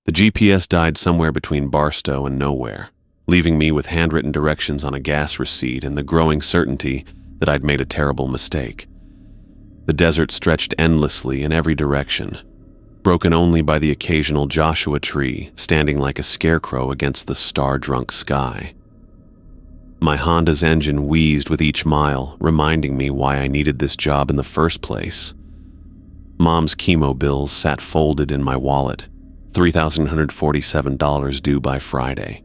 The GPS died somewhere between Barstow and nowhere, leaving me with handwritten directions on a gas receipt and the growing certainty that I'd made a terrible mistake. The desert stretched endlessly in every direction, broken only by the occasional Joshua tree standing like a scarecrow against the star-drunk sky. My Honda's engine wheezed with each mile, reminding me why I needed this job in the first place. Mom's chemo bills sat folded in my wallet, $3,147 due by Friday.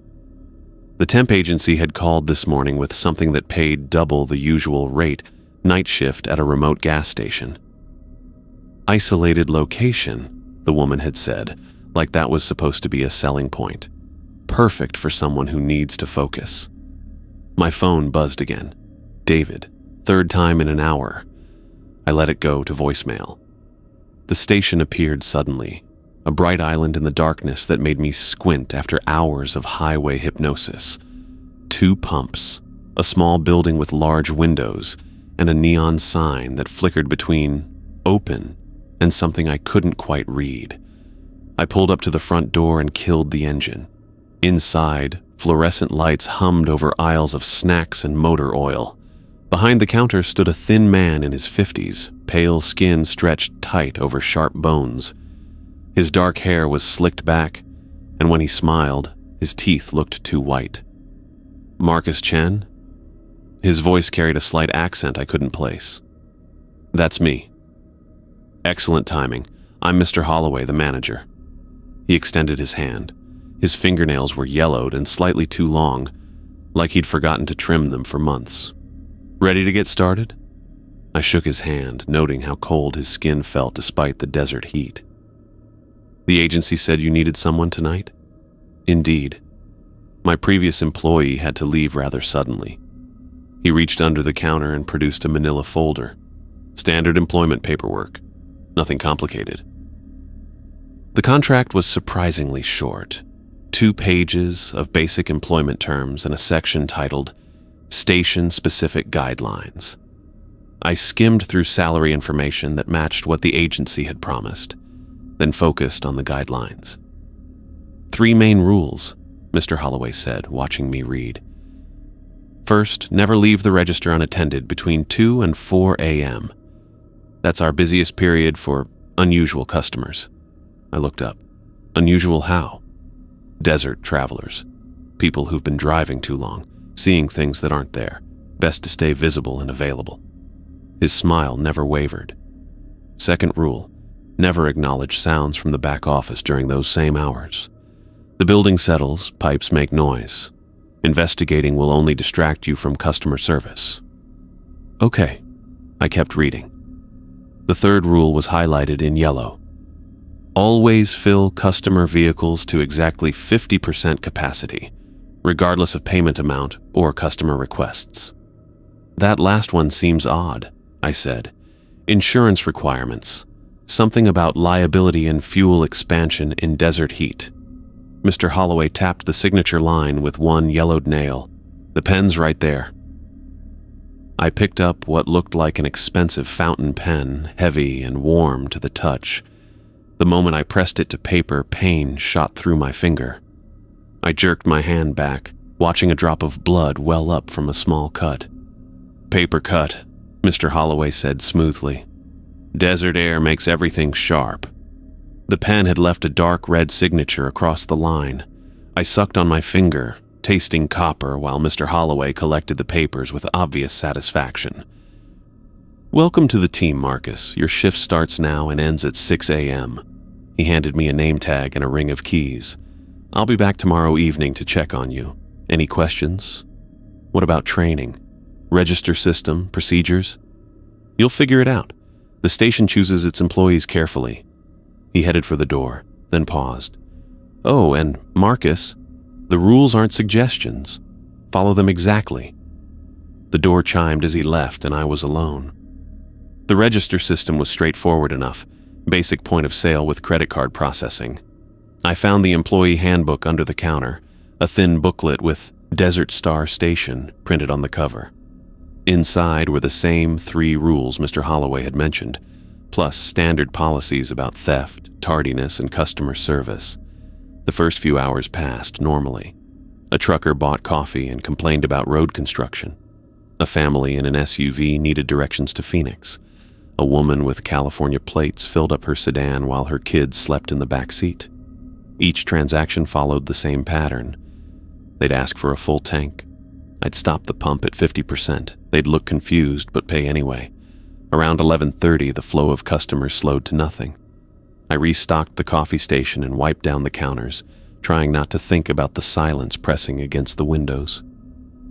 The temp agency had called this morning with something that paid double the usual rate, night shift at a remote gas station. Isolated location, the woman had said, like that was supposed to be a selling point. Perfect for someone who needs to focus. My phone buzzed again. David, third time in an hour. I let it go to voicemail. The station appeared suddenly, a bright island in the darkness that made me squint after hours of highway hypnosis. 2 pumps, a small building with large windows, and a neon sign that flickered between open and something I couldn't quite read. I pulled up to the front door and killed the engine. Inside, fluorescent lights hummed over aisles of snacks and motor oil. Behind the counter stood a thin man in his 50s, pale skin stretched tight over sharp bones. His dark hair was slicked back, and when he smiled, his teeth looked too white. Marcus Chen? His voice carried a slight accent I couldn't place. That's me. Excellent timing. I'm Mr. Holloway, the manager. He extended his hand. His fingernails were yellowed and slightly too long, like he'd forgotten to trim them for months. Ready to get started? I shook his hand, noting how cold his skin felt despite the desert heat. The agency said you needed someone tonight? Indeed. My previous employee had to leave rather suddenly. He reached under the counter and produced a manila folder. Standard employment paperwork. Nothing complicated. The contract was surprisingly short. 2 pages of basic employment terms and a section titled Station-Specific Guidelines. I skimmed through salary information that matched what the agency had promised, then focused on the guidelines. 3 main rules, Mr. Holloway said, watching me read. First, never leave the register unattended between 2 and 4 a.m. That's our busiest period for unusual customers. I looked up. Unusual how? Desert travelers. People who've been driving too long, seeing things that aren't there. Best to stay visible and available. His smile never wavered. Second rule, never acknowledge sounds from the back office during those same hours. The building settles, pipes make noise. Investigating will only distract you from customer service. Okay, I kept reading. The third rule was highlighted in yellow. Always fill customer vehicles to exactly 50% capacity, regardless of payment amount or customer requests. That last one seems odd, I said. Insurance requirements. Something about liability and fuel expansion in desert heat. Mr. Holloway tapped the signature line with one yellowed nail. The pen's right there. I picked up what looked like an expensive fountain pen, heavy and warm to the touch. The moment I pressed it to paper, pain shot through my finger. I jerked my hand back, watching a drop of blood well up from a small cut. Paper cut, Mr. Holloway said smoothly. Desert air makes everything sharp. The pen had left a dark red signature across the line. I sucked on my finger, tasting copper while Mr. Holloway collected the papers with obvious satisfaction. Welcome to the team, Marcus. Your shift starts now and ends at 6 a.m. He handed me a name tag and a ring of keys. I'll be back tomorrow evening to check on you. Any questions? What about training? Register system, procedures? You'll figure it out. The station chooses its employees carefully. He headed for the door, then paused. Oh, and Marcus, the rules aren't suggestions. Follow them exactly. The door chimed as he left, and I was alone. The register system was straightforward enough, basic point of sale with credit card processing. I found the employee handbook under the counter, a thin booklet with Desert Star Station printed on the cover. Inside were the same 3 rules Mr. Holloway had mentioned, plus standard policies about theft, tardiness, and customer service. The first few hours passed normally. A trucker bought coffee and complained about road construction. A family in an SUV needed directions to Phoenix. A woman with California plates filled up her sedan while her kids slept in the back seat. Each transaction followed the same pattern. They'd ask for a full tank. I'd stop the pump at 50%. They'd look confused but pay anyway. Around 11:30, the flow of customers slowed to nothing. I restocked the coffee station and wiped down the counters, trying not to think about the silence pressing against the windows.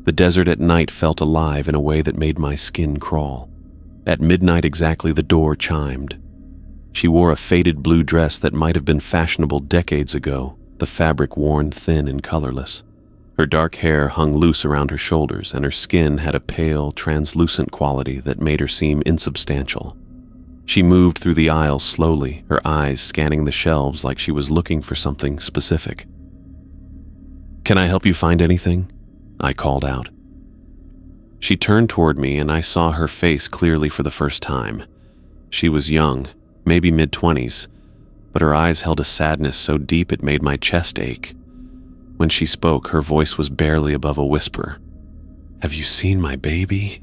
The desert at night felt alive in a way that made my skin crawl. At midnight exactly, the door chimed. She wore a faded blue dress that might have been fashionable decades ago, the fabric worn thin and colorless. Her dark hair hung loose around her shoulders, and her skin had a pale, translucent quality that made her seem insubstantial. She moved through the aisles slowly, her eyes scanning the shelves like she was looking for something specific. "Can I help you find anything?" I called out. She turned toward me, and I saw her face clearly for the first time. She was young, maybe mid-20s, but her eyes held a sadness so deep it made my chest ache. When she spoke, her voice was barely above a whisper. "Have you seen my baby?"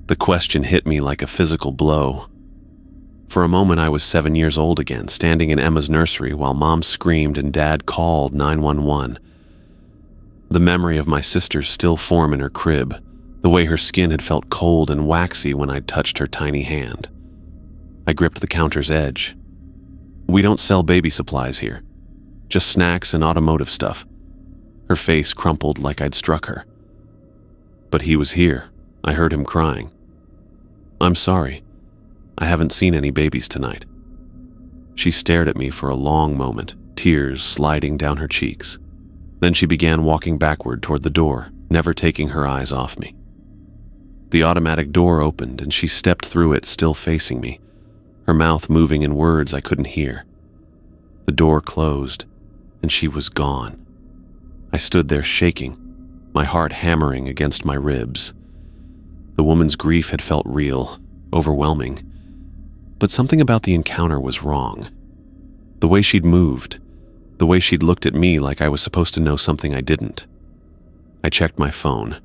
The question hit me like a physical blow. For a moment, I was 7 years old again, standing in Emma's nursery while Mom screamed and Dad called 911. The memory of my sister's still form in her crib, the way her skin had felt cold and waxy when I'd touched her tiny hand. I gripped the counter's edge. "We don't sell baby supplies here. Just snacks and automotive stuff." Her face crumpled like I'd struck her. "But he was here. I heard him crying." "I'm sorry. I haven't seen any babies tonight." She stared at me for a long moment, tears sliding down her cheeks. Then she began walking backward toward the door, never taking her eyes off me. The automatic door opened and she stepped through it, still facing me, her mouth moving in words I couldn't hear. The door closed, and she was gone. I stood there shaking, my heart hammering against my ribs. The woman's grief had felt real, overwhelming, but something about the encounter was wrong. The way she'd moved, the way she'd looked at me like I was supposed to know something I didn't. I checked my phone.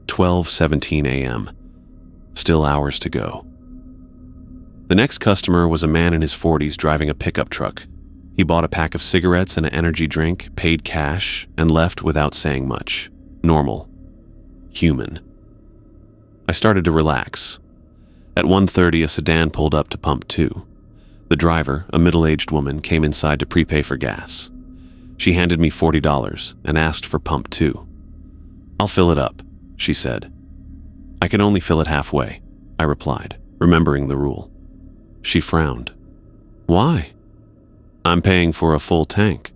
12:17 a.m. Still hours to go. The next customer was a man in his 40s driving a pickup truck. He bought a pack of cigarettes and an energy drink, paid cash, and left without saying much. Normal. Human. I started to relax. At 1:30, a sedan pulled up to pump 2. The driver, a middle-aged woman, came inside to prepay for gas. She handed me $40 and asked for pump 2. "I'll fill it up," she said. "I can only fill it halfway," I replied, remembering the rule. She frowned. "Why?" "I'm paying for a full tank."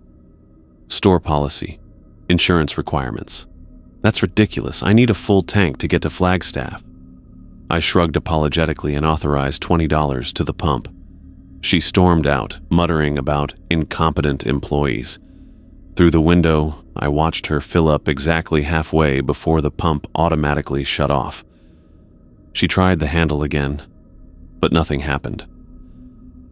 "Store policy. Insurance requirements." "That's ridiculous. I need a full tank to get to Flagstaff." I shrugged apologetically and authorized $20 to the pump. She stormed out, muttering about incompetent employees. Through the window, I watched her fill up exactly halfway before the pump automatically shut off. She tried the handle again, but nothing happened.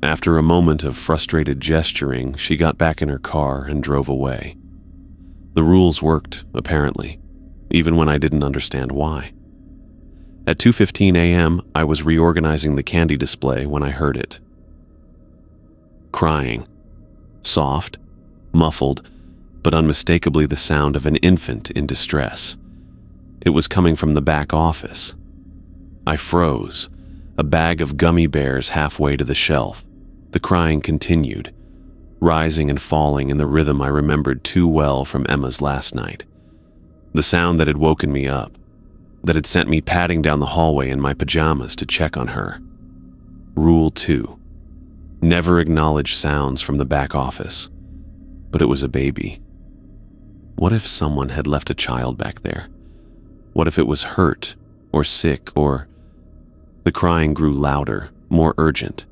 After a moment of frustrated gesturing, she got back in her car and drove away. The rules worked, apparently, even when I didn't understand why. At 2:15 a.m., I was reorganizing the candy display when I heard it. Crying. Soft, muffled, but unmistakably the sound of an infant in distress. It was coming from the back office. I froze, a bag of gummy bears halfway to the shelf. The crying continued, rising and falling in the rhythm I remembered too well from Emma's last night. The sound that had woken me up, that had sent me padding down the hallway in my pajamas to check on her. Rule 2. Never acknowledge sounds from the back office. But it was a baby. What if someone had left a child back there? What if it was hurt, or sick, or... The crying grew louder, more urgent.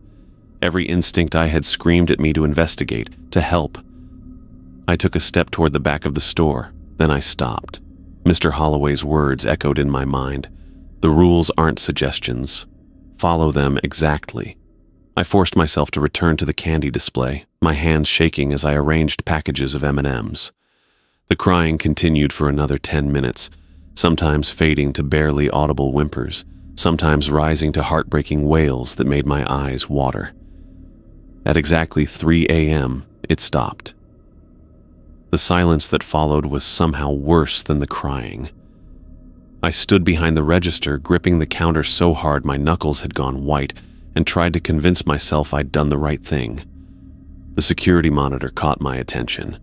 Every instinct I had screamed at me to investigate, to help. I took a step toward the back of the store, then I stopped. Mr. Holloway's words echoed in my mind. The rules aren't suggestions. Follow them exactly. I forced myself to return to the candy display, my hands shaking as I arranged packages of M&Ms. The crying continued for another 10 minutes, sometimes fading to barely audible whimpers, sometimes rising to heartbreaking wails that made my eyes water. At exactly 3 a.m., it stopped. The silence that followed was somehow worse than the crying. I stood behind the register, gripping the counter so hard my knuckles had gone white, and tried to convince myself I'd done the right thing. The security monitor caught my attention.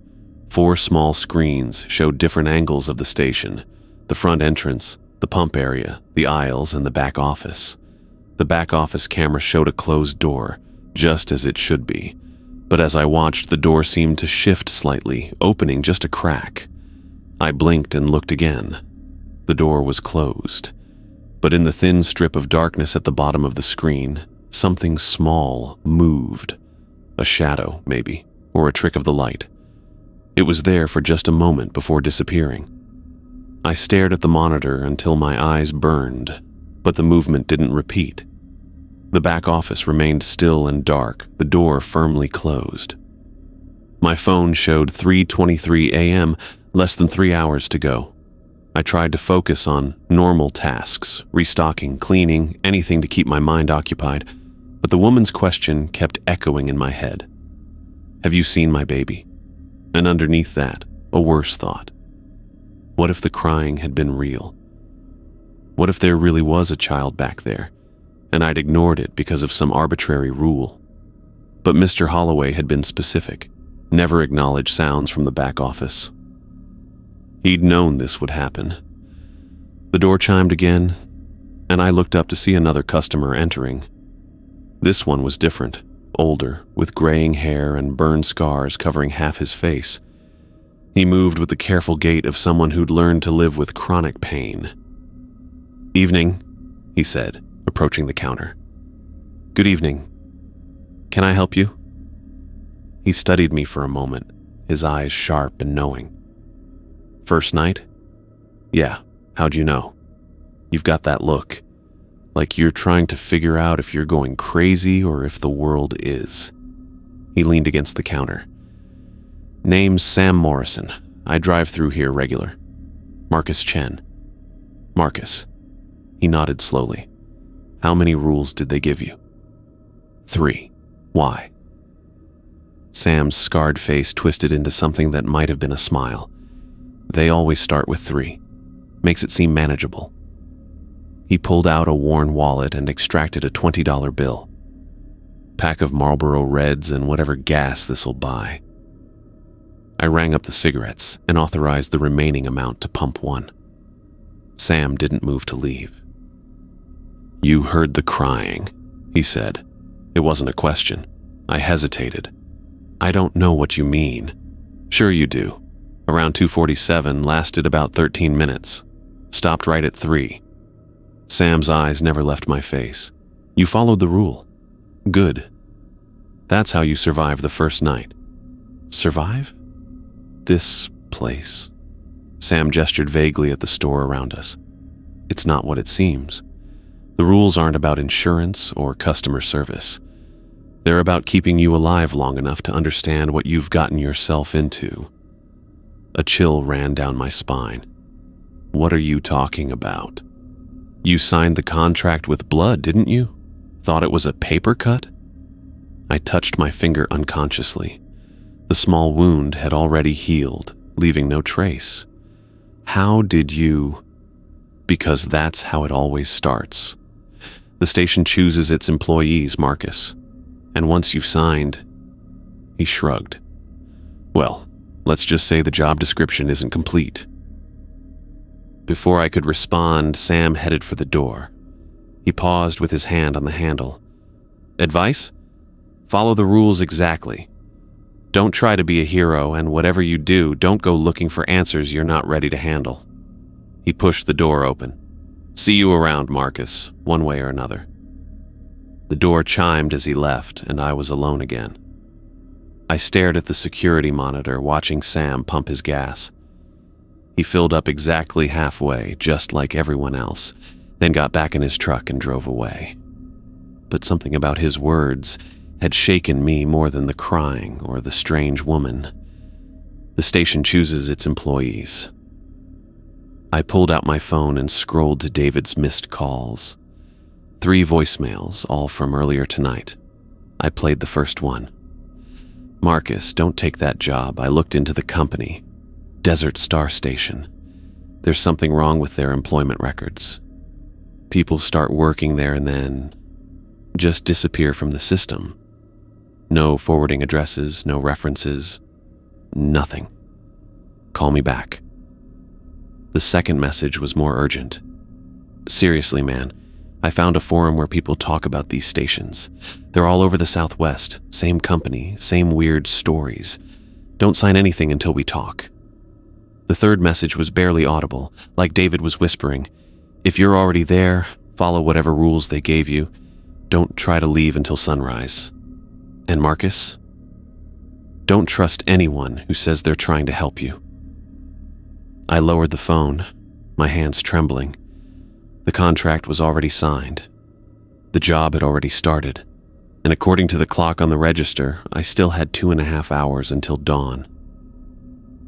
4 small screens showed different angles of the station: the front entrance, the pump area, the aisles, and the back office. The back office camera showed a closed door, just as it should be. But as I watched, the door seemed to shift slightly, opening just a crack. I blinked and looked again. The door was closed. But in the thin strip of darkness at the bottom of the screen, something small moved. A shadow, maybe, or a trick of the light. It was there for just a moment before disappearing. I stared at the monitor until my eyes burned, but the movement didn't repeat. The back office remained still and dark, the door firmly closed. My phone showed 3:23 a.m., less than 3 hours to go. I tried to focus on normal tasks, restocking, cleaning, anything to keep my mind occupied, but the woman's question kept echoing in my head. Have you seen my baby? And underneath that, a worse thought. What if the crying had been real? What if there really was a child back there, and I'd ignored it because of some arbitrary rule? But Mr. Holloway had been specific, never acknowledged sounds from the back office. He'd known this would happen. The door chimed again, and I looked up to see another customer entering. This one was different, older, with graying hair and burn scars covering half his face. He moved with the careful gait of someone who'd learned to live with chronic pain. "Evening," he said, approaching the counter. "Good evening. Can I help you?" He studied me for a moment, his eyes sharp and knowing. "First night?" "Yeah, how'd you know?" "You've got that look, like you're trying to figure out if you're going crazy or if the world is." He leaned against the counter. "Name's Sam Morrison. I drive through here regular." "Marcus Chen." "Marcus." He nodded slowly. "How many rules did they give you?" 3. "Why?" Sam's scarred face twisted into something that might have been a smile. "They always start with 3. Makes it seem manageable." He pulled out a worn wallet and extracted a $20 bill. "Pack of Marlboro Reds and whatever gas this'll buy." I rang up the cigarettes and authorized the remaining amount to pump one. Sam didn't move to leave. "You heard the crying," he said. It wasn't a question. I hesitated. "I don't know what you mean." "Sure you do. Around 2:47, lasted about 13 minutes. Stopped right at 3. Sam's eyes never left my face. "You followed the rule. Good. That's how you survived the first night." "Survive? This place?" Sam gestured vaguely at the store around us. "It's not what it seems. The rules aren't about insurance or customer service. They're about keeping you alive long enough to understand what you've gotten yourself into." A chill ran down my spine. "What are you talking about? You signed the contract with blood, didn't you? Thought it was a paper cut?" I touched my finger unconsciously. The small wound had already healed, leaving no trace. "How did you?" "Because that's how it always starts. The station chooses its employees, Marcus. And once you've signed..." He shrugged. "Well, let's just say the job description isn't complete." Before I could respond, Sam headed for the door. He paused with his hand on the handle. "Advice? Follow the rules exactly. Don't try to be a hero, and whatever you do, don't go looking for answers you're not ready to handle." He pushed the door open. "See you around, Marcus, one way or another." The door chimed as he left, and I was alone again. I stared at the security monitor, watching Sam pump his gas. He filled up exactly halfway, just like everyone else, then got back in his truck and drove away. But something about his words had shaken me more than the crying or the strange woman. The station chooses its employees. I pulled out my phone and scrolled to David's missed calls. 3 voicemails, all from earlier tonight. I played the first one. "Marcus, don't take that job. I looked into the company. Desert Star Station. There's something wrong with their employment records. People start working there and then just disappear from the system. No forwarding addresses, no references, nothing. Call me back." The second message was more urgent. "Seriously, man, I found a forum where people talk about these stations. They're all over the Southwest, same company, same weird stories. Don't sign anything until we talk." The third message was barely audible, like David was whispering, "If you're already there, follow whatever rules they gave you. Don't try to leave until sunrise. And Marcus, don't trust anyone who says they're trying to help you." I lowered the phone, my hands trembling. The contract was already signed. The job had already started, and according to the clock on the register, I still had 2.5 hours until dawn.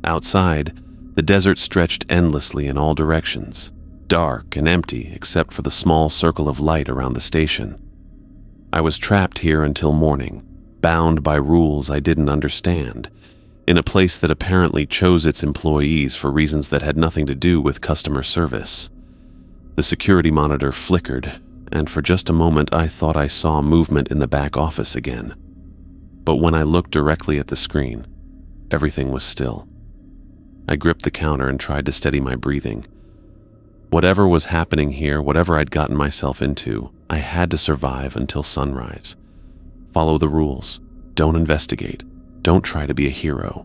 Outside, the desert stretched endlessly in all directions, dark and empty except for the small circle of light around the station. I was trapped here until morning, bound by rules I didn't understand, in a place that apparently chose its employees for reasons that had nothing to do with customer service. The security monitor flickered, and for just a moment I thought I saw movement in the back office again. But when I looked directly at the screen, everything was still. I gripped the counter and tried to steady my breathing. Whatever was happening here, whatever I'd gotten myself into, I had to survive until sunrise. Follow the rules. Don't investigate. Don't try to be a hero.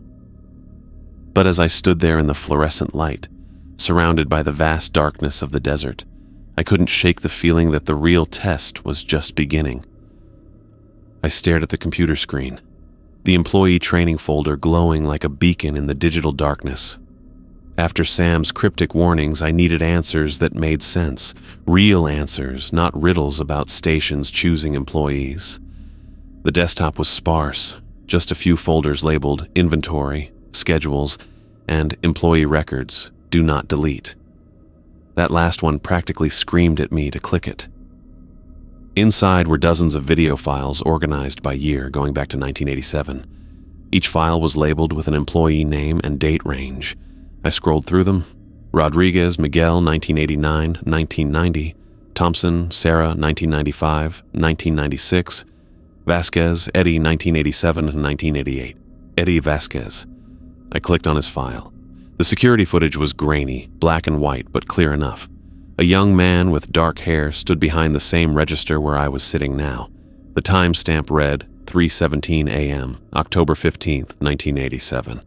But as I stood there in the fluorescent light, surrounded by the vast darkness of the desert, I couldn't shake the feeling that the real test was just beginning. I stared at the computer screen, the employee training folder glowing like a beacon in the digital darkness. After Sam's cryptic warnings, I needed answers that made sense, real answers, not riddles about stations choosing employees. The desktop was sparse, just a few folders labeled Inventory, Schedules, and Employee Records, Do Not Delete. That last one practically screamed at me to click it. Inside were dozens of video files organized by year going back to 1987. Each file was labeled with an employee name and date range. I scrolled through them. Rodriguez, Miguel, 1989, 1990. Thompson, Sarah, 1995, 1996. Vasquez, Eddie, 1987 and 1988. Eddie Vasquez. I clicked on his file. The security footage was grainy, black and white, but clear enough. A young man with dark hair stood behind the same register where I was sitting now. The timestamp read 3:17 a.m., October 15th, 1987.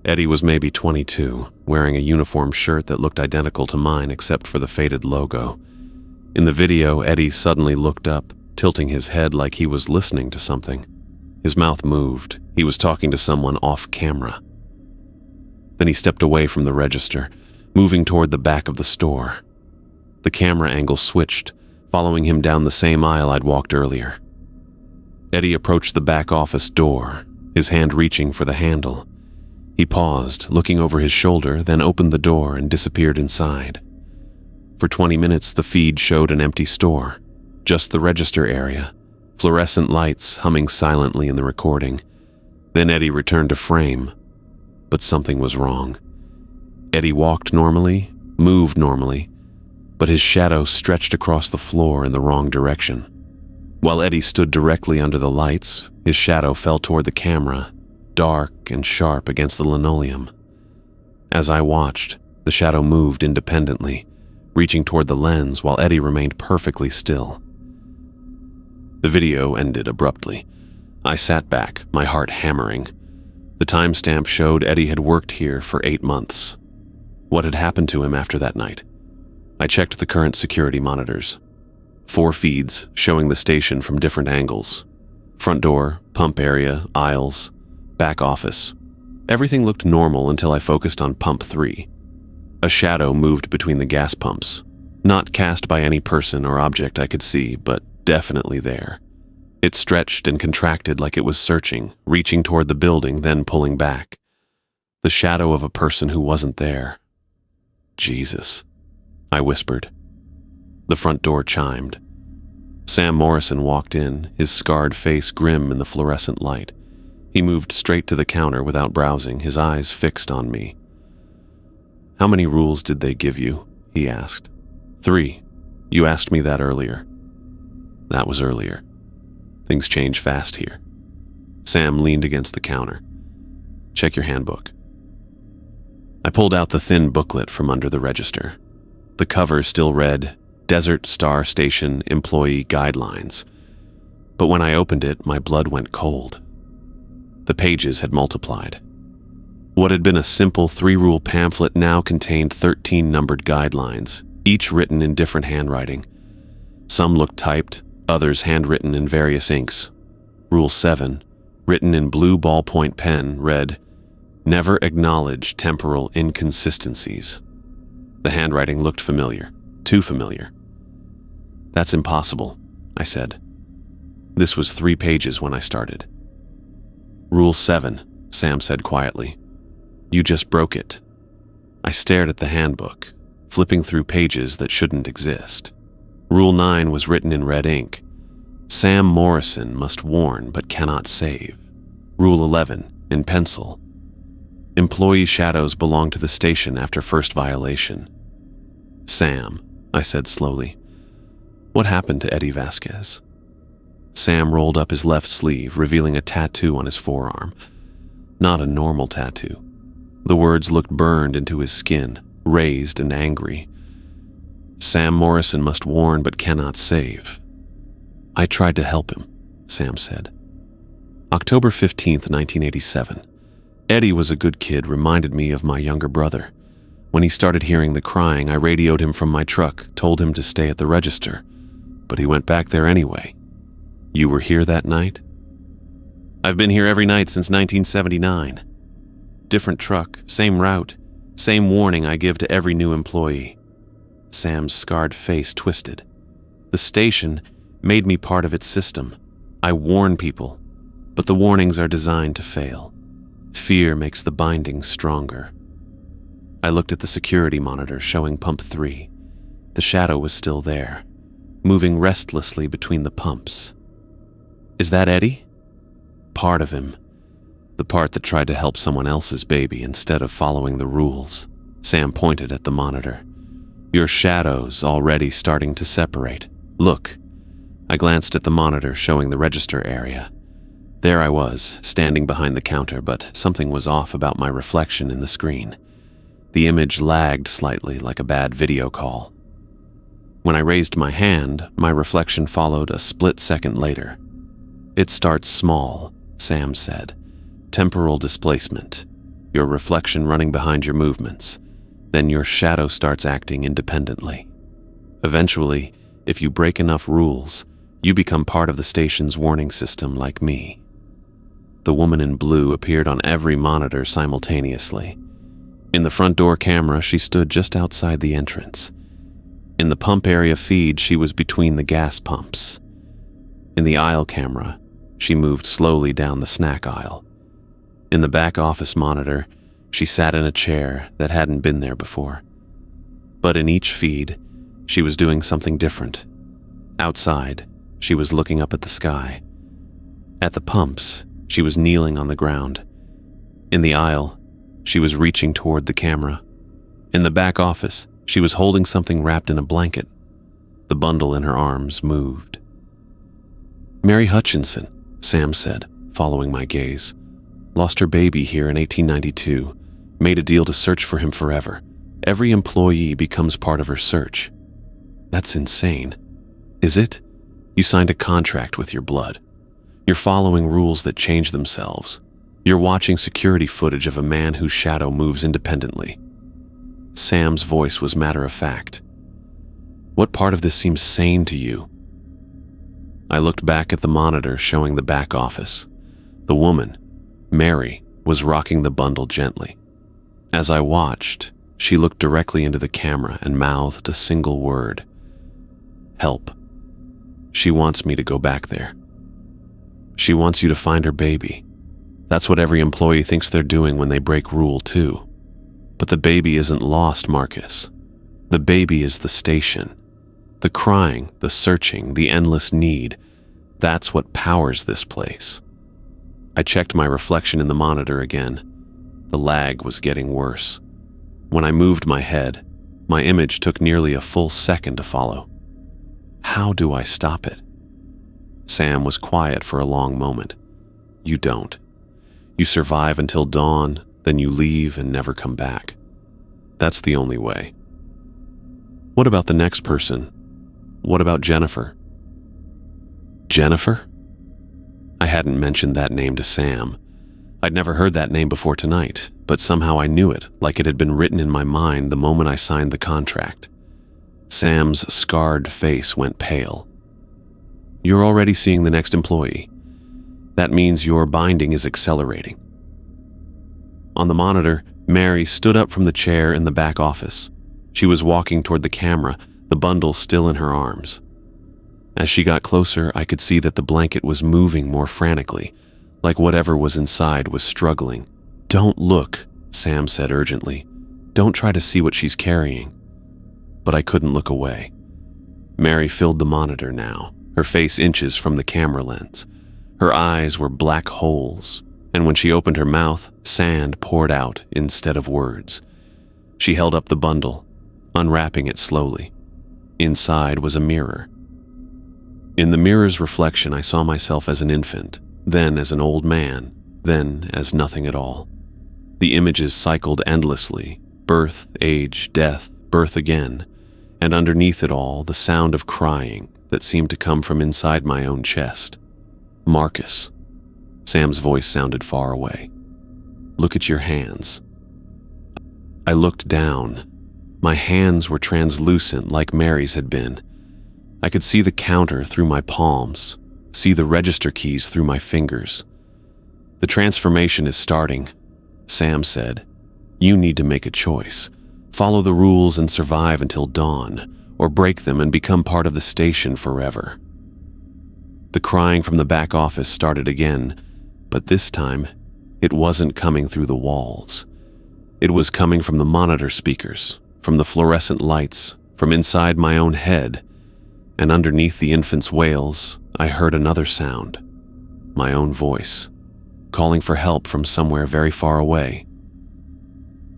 Eddie was maybe 22, wearing a uniform shirt that looked identical to mine except for the faded logo. In the video, Eddie suddenly looked up, tilting his head like he was listening to something. His mouth moved. He was talking to someone off camera. Then he stepped away from the register, moving toward the back of the store. The camera angle switched, following him down the same aisle I'd walked earlier. Eddie approached the back office door, his hand reaching for the handle. He paused, looking over his shoulder, then opened the door and disappeared inside. For 20 minutes, the feed showed an empty store, just the register area, fluorescent lights humming silently in the recording. Then Eddie returned to frame, but something was wrong. Eddie walked normally, moved normally, but his shadow stretched across the floor in the wrong direction. While Eddie stood directly under the lights, his shadow fell toward the camera, dark and sharp against the linoleum. As I watched, the shadow moved independently, reaching toward the lens while Eddie remained perfectly still. The video ended abruptly. I sat back, my heart hammering. The timestamp showed Eddie had worked here for 8 months. What had happened to him after that night? I checked the current security monitors. 4 feeds showing the station from different angles. Front door, pump area, aisles, back office. Everything looked normal until I focused on pump 3. A shadow moved between the gas pumps, not cast by any person or object I could see, but definitely there. It stretched and contracted like it was searching, reaching toward the building, then pulling back. The shadow of a person who wasn't there. Jesus, I whispered. The front door chimed. Sam Morrison walked in, his scarred face grim in the fluorescent light. He moved straight to the counter without browsing, his eyes fixed on me. "How many rules did they give you?" he asked. "3. You asked me that earlier." That was earlier. Things change fast here. Sam leaned against the counter. "Check your handbook." I pulled out the thin booklet from under the register. The cover still read, Desert Star Station Employee Guidelines. But when I opened it, my blood went cold. The pages had multiplied. What had been a simple 3-rule pamphlet now contained 13 numbered guidelines, each written in different handwriting. Some looked typed, others handwritten in various inks. Rule 7, written in blue ballpoint pen, read, "Never acknowledge temporal inconsistencies." The handwriting looked familiar, too familiar. "That's impossible," I said. This was 3 pages when I started. "Rule 7, Sam said quietly. "You just broke it." I stared at the handbook, flipping through pages that shouldn't exist. Rule 9 was written in red ink. "Sam Morrison must warn but cannot save." Rule 11, in pencil. "Employee shadows belong to the station after first violation." "Sam," I said slowly, "what happened to Eddie Vasquez?" Sam rolled up his left sleeve, revealing a tattoo on his forearm. Not a normal tattoo. The words looked burned into his skin, raised and angry. "Sam Morrison must warn but cannot save." "I tried to help him," Sam said. October 15th, 1987. Eddie was a good kid, reminded me of my younger brother. When he started hearing the crying, I radioed him from my truck, told him to stay at the register. But he went back there anyway. "You were here that night?" "I've been here every night since 1979. Different truck, same route, same warning I give to every new employee." Sam's scarred face twisted. "The station made me part of its system. I warn people, but the warnings are designed to fail. Fear makes the binding stronger." I looked at the security monitor showing pump 3. The shadow was still there, moving restlessly between the pumps. "Is that Eddie?" "Part of him. The part that tried to help someone else's baby instead of following the rules." Sam pointed at the monitor. "Your shadow's already starting to separate. Look." I glanced at the monitor showing the register area. There I was, standing behind the counter, but something was off about my reflection in the screen. The image lagged slightly, like a bad video call. When I raised my hand, my reflection followed a split second later. "It starts small," Sam said. "Temporal displacement. Your reflection running behind your movements. Then your shadow starts acting independently. Eventually, if you break enough rules, you become part of the station's warning system like me." The woman in blue appeared on every monitor simultaneously. In the front door camera, she stood just outside the entrance. In the pump area feed, she was between the gas pumps. In the aisle camera, she moved slowly down the snack aisle. In the back office monitor, she sat in a chair that hadn't been there before. But in each feed, she was doing something different. Outside, she was looking up at the sky. At the pumps, she was kneeling on the ground. In the aisle, she was reaching toward the camera. In the back office, she was holding something wrapped in a blanket. The bundle in her arms moved. "Mary Hutchinson," Sam said, following my gaze. "Lost her baby here in 1892. Made a deal to search for him forever. Every employee becomes part of her search." "That's insane." "Is it? You signed a contract with your blood. You're following rules that change themselves. You're watching security footage of a man whose shadow moves independently." Sam's voice was matter-of-fact. "What part of this seems sane to you?" I looked back at the monitor showing the back office. The woman, Mary, was rocking the bundle gently. As I watched, she looked directly into the camera and mouthed a single word. "Help. She wants me to go back there." She wants you to find her baby. That's what every employee thinks they're doing when they break rule too. But the baby isn't lost, Marcus. The baby is the station. The crying, the searching, the endless need. That's what powers this place. I checked my reflection in the monitor again. The lag was getting worse. When I moved my head, my image took nearly a full second to follow. How do I stop it? Sam was quiet for a long moment. You don't. You survive until dawn, then you leave and never come back. That's the only way. What about the next person? What about Jennifer? Jennifer? I hadn't mentioned that name to Sam. I'd never heard that name before tonight, but somehow I knew it, like it had been written in my mind the moment I signed the contract. Sam's scarred face went pale. You're already seeing the next employee. That means your binding is accelerating. On the monitor, Mary stood up from the chair in the back office. She was walking toward the camera, the bundle still in her arms. As she got closer, I could see that the blanket was moving more frantically, like whatever was inside was struggling. Don't look, Sam said urgently. Don't try to see what she's carrying. But I couldn't look away. Mary filled the monitor now, her face inches from the camera lens. Her eyes were black holes, and when she opened her mouth, sand poured out instead of words. She held up the bundle, unwrapping it slowly. Inside was a mirror. In the mirror's reflection, I saw myself as an infant, then as an old man, then as nothing at all. The images cycled endlessly: birth, age, death, birth again, and underneath it all, the sound of crying that seemed to come from inside my own chest. Marcus. Sam's voice sounded far away. Look at your hands. I looked down. My hands were translucent like Mary's had been. I could see the counter through my palms, see the register keys through my fingers. The transformation is starting, Sam said. You need to make a choice. Follow the rules and survive until dawn, or break them and become part of the station forever. The crying from the back office started again, but this time, it wasn't coming through the walls. It was coming from the monitor speakers, from the fluorescent lights, from inside my own head, and underneath the infant's wails, I heard another sound, my own voice, calling for help from somewhere very far away.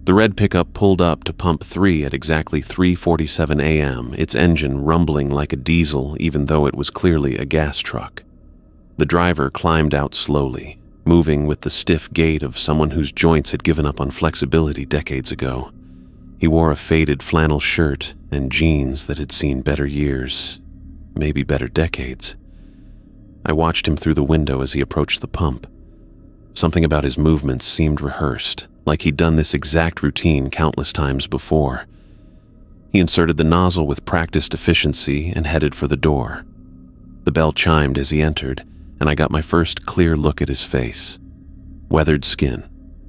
The red pickup pulled up to pump 3 at exactly 3:47 a.m., its engine rumbling like a diesel even though it was clearly a gas truck. The driver climbed out slowly, moving with the stiff gait of someone whose joints had given up on flexibility decades ago. He wore a faded flannel shirt and jeans that had seen better years, maybe better decades. I watched him through the window as he approached the pump. Something about his movements seemed rehearsed, like he'd done this exact routine countless times before. He inserted the nozzle with practiced efficiency and headed for the door. The bell chimed as he entered, and I got my first clear look at his face. Weathered skin,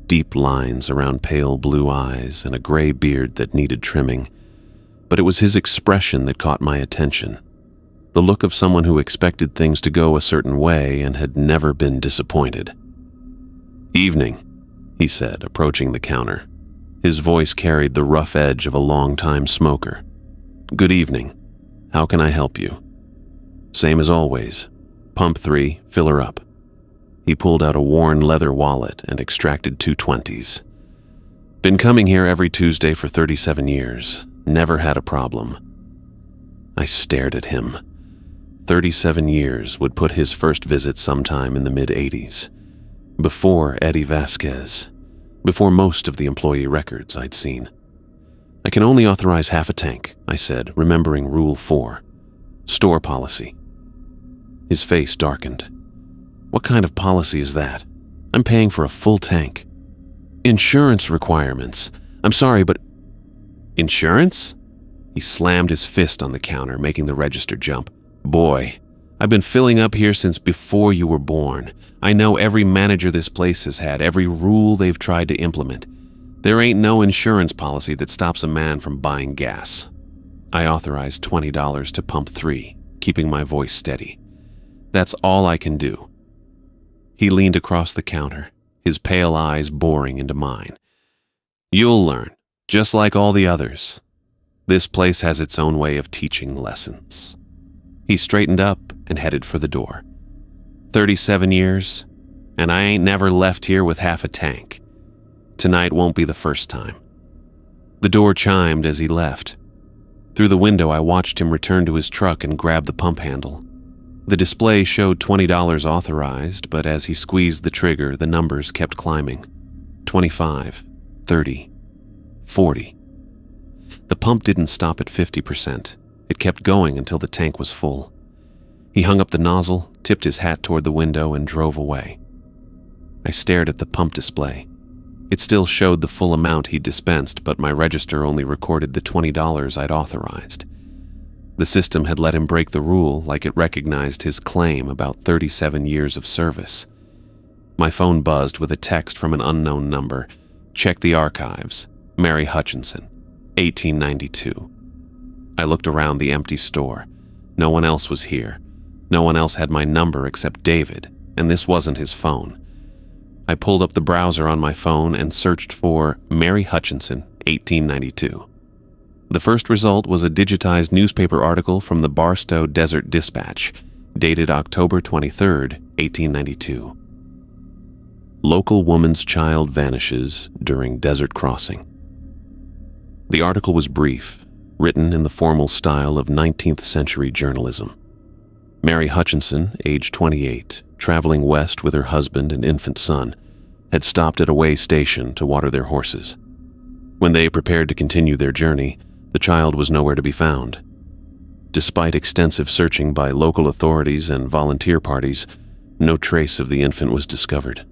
deep lines around pale blue eyes, and a gray beard that needed trimming. But it was his expression that caught my attention. The look of someone who expected things to go a certain way and had never been disappointed. "Evening," he said, approaching the counter. His voice carried the rough edge of a long-time smoker. "Good evening. How can I help you?" "Same as always. Pump 3, fill her up." He pulled out a worn leather wallet and extracted 2 20s. "Been coming here every Tuesday for 37 years. Never had a problem." I stared at him. 37 years would put his first visit sometime in the mid-80s. Before Eddie Vasquez. Before most of the employee records I'd seen. "I can only authorize half a tank," I said, remembering Rule 4. "Store policy." His face darkened. "What kind of policy is that? I'm paying for a full tank." "Insurance requirements. I'm sorry, but..." "Insurance?" He slammed his fist on the counter, making the register jump. "Boy, I've been filling up here since before you were born. I know every manager this place has had, every rule they've tried to implement. There ain't no insurance policy that stops a man from buying gas." I authorized $20 to pump 3, keeping my voice steady. "That's all I can do." He leaned across the counter, his pale eyes boring into mine. "You'll learn, just like all the others. This place has its own way of teaching lessons." He straightened up and headed for the door. 37 years, and I ain't never left here with half a tank. Tonight won't be the first time. The door chimed as he left. Through the window, I watched him return to his truck and grab the pump handle. The display showed $20 authorized, but as he squeezed the trigger, the numbers kept climbing. 25, 30, 40. The pump didn't stop at 50%. It kept going until the tank was full. He hung up the nozzle, tipped his hat toward the window, and drove away. I stared at the pump display. It still showed the full amount he'd dispensed, but my register only recorded the $20 I'd authorized. The system had let him break the rule, like it recognized his claim about 37 years of service. My phone buzzed with a text from an unknown number. "Check the archives. Mary Hutchinson, 1892. I looked around the empty store. No one else was here. No one else had my number except David, and this wasn't his phone. I pulled up the browser on my phone and searched for Mary Hutchinson, 1892. The first result was a digitized newspaper article from the Barstow Desert Dispatch, dated October 23, 1892. Local woman's child vanishes during desert crossing. The article was brief, written in the formal style of 19th century journalism. Mary Hutchinson, age 28, traveling west with her husband and infant son, had stopped at a way station to water their horses. When they prepared to continue their journey, the child was nowhere to be found. Despite extensive searching by local authorities and volunteer parties, no trace of the infant was discovered.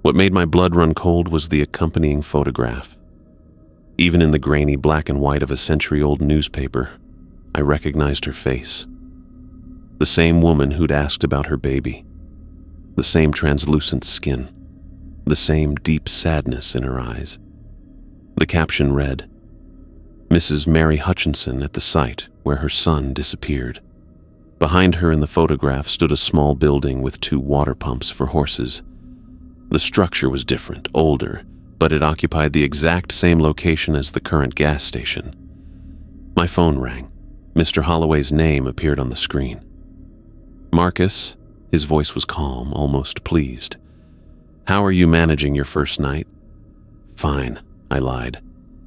What made my blood run cold was the accompanying photograph. Even in the grainy black and white of a century-old newspaper, I recognized her face. The same woman who'd asked about her baby. The same translucent skin. The same deep sadness in her eyes. The caption read, "Mrs. Mary Hutchinson at the site where her son disappeared." Behind her in the photograph stood a small building with 2 water pumps for horses. The structure was different, older, but it occupied the exact same location as the current gas station. My phone rang. Mr. Holloway's name appeared on the screen. "Marcus," his voice was calm, almost pleased. "How are you managing your first night?" "Fine," I lied.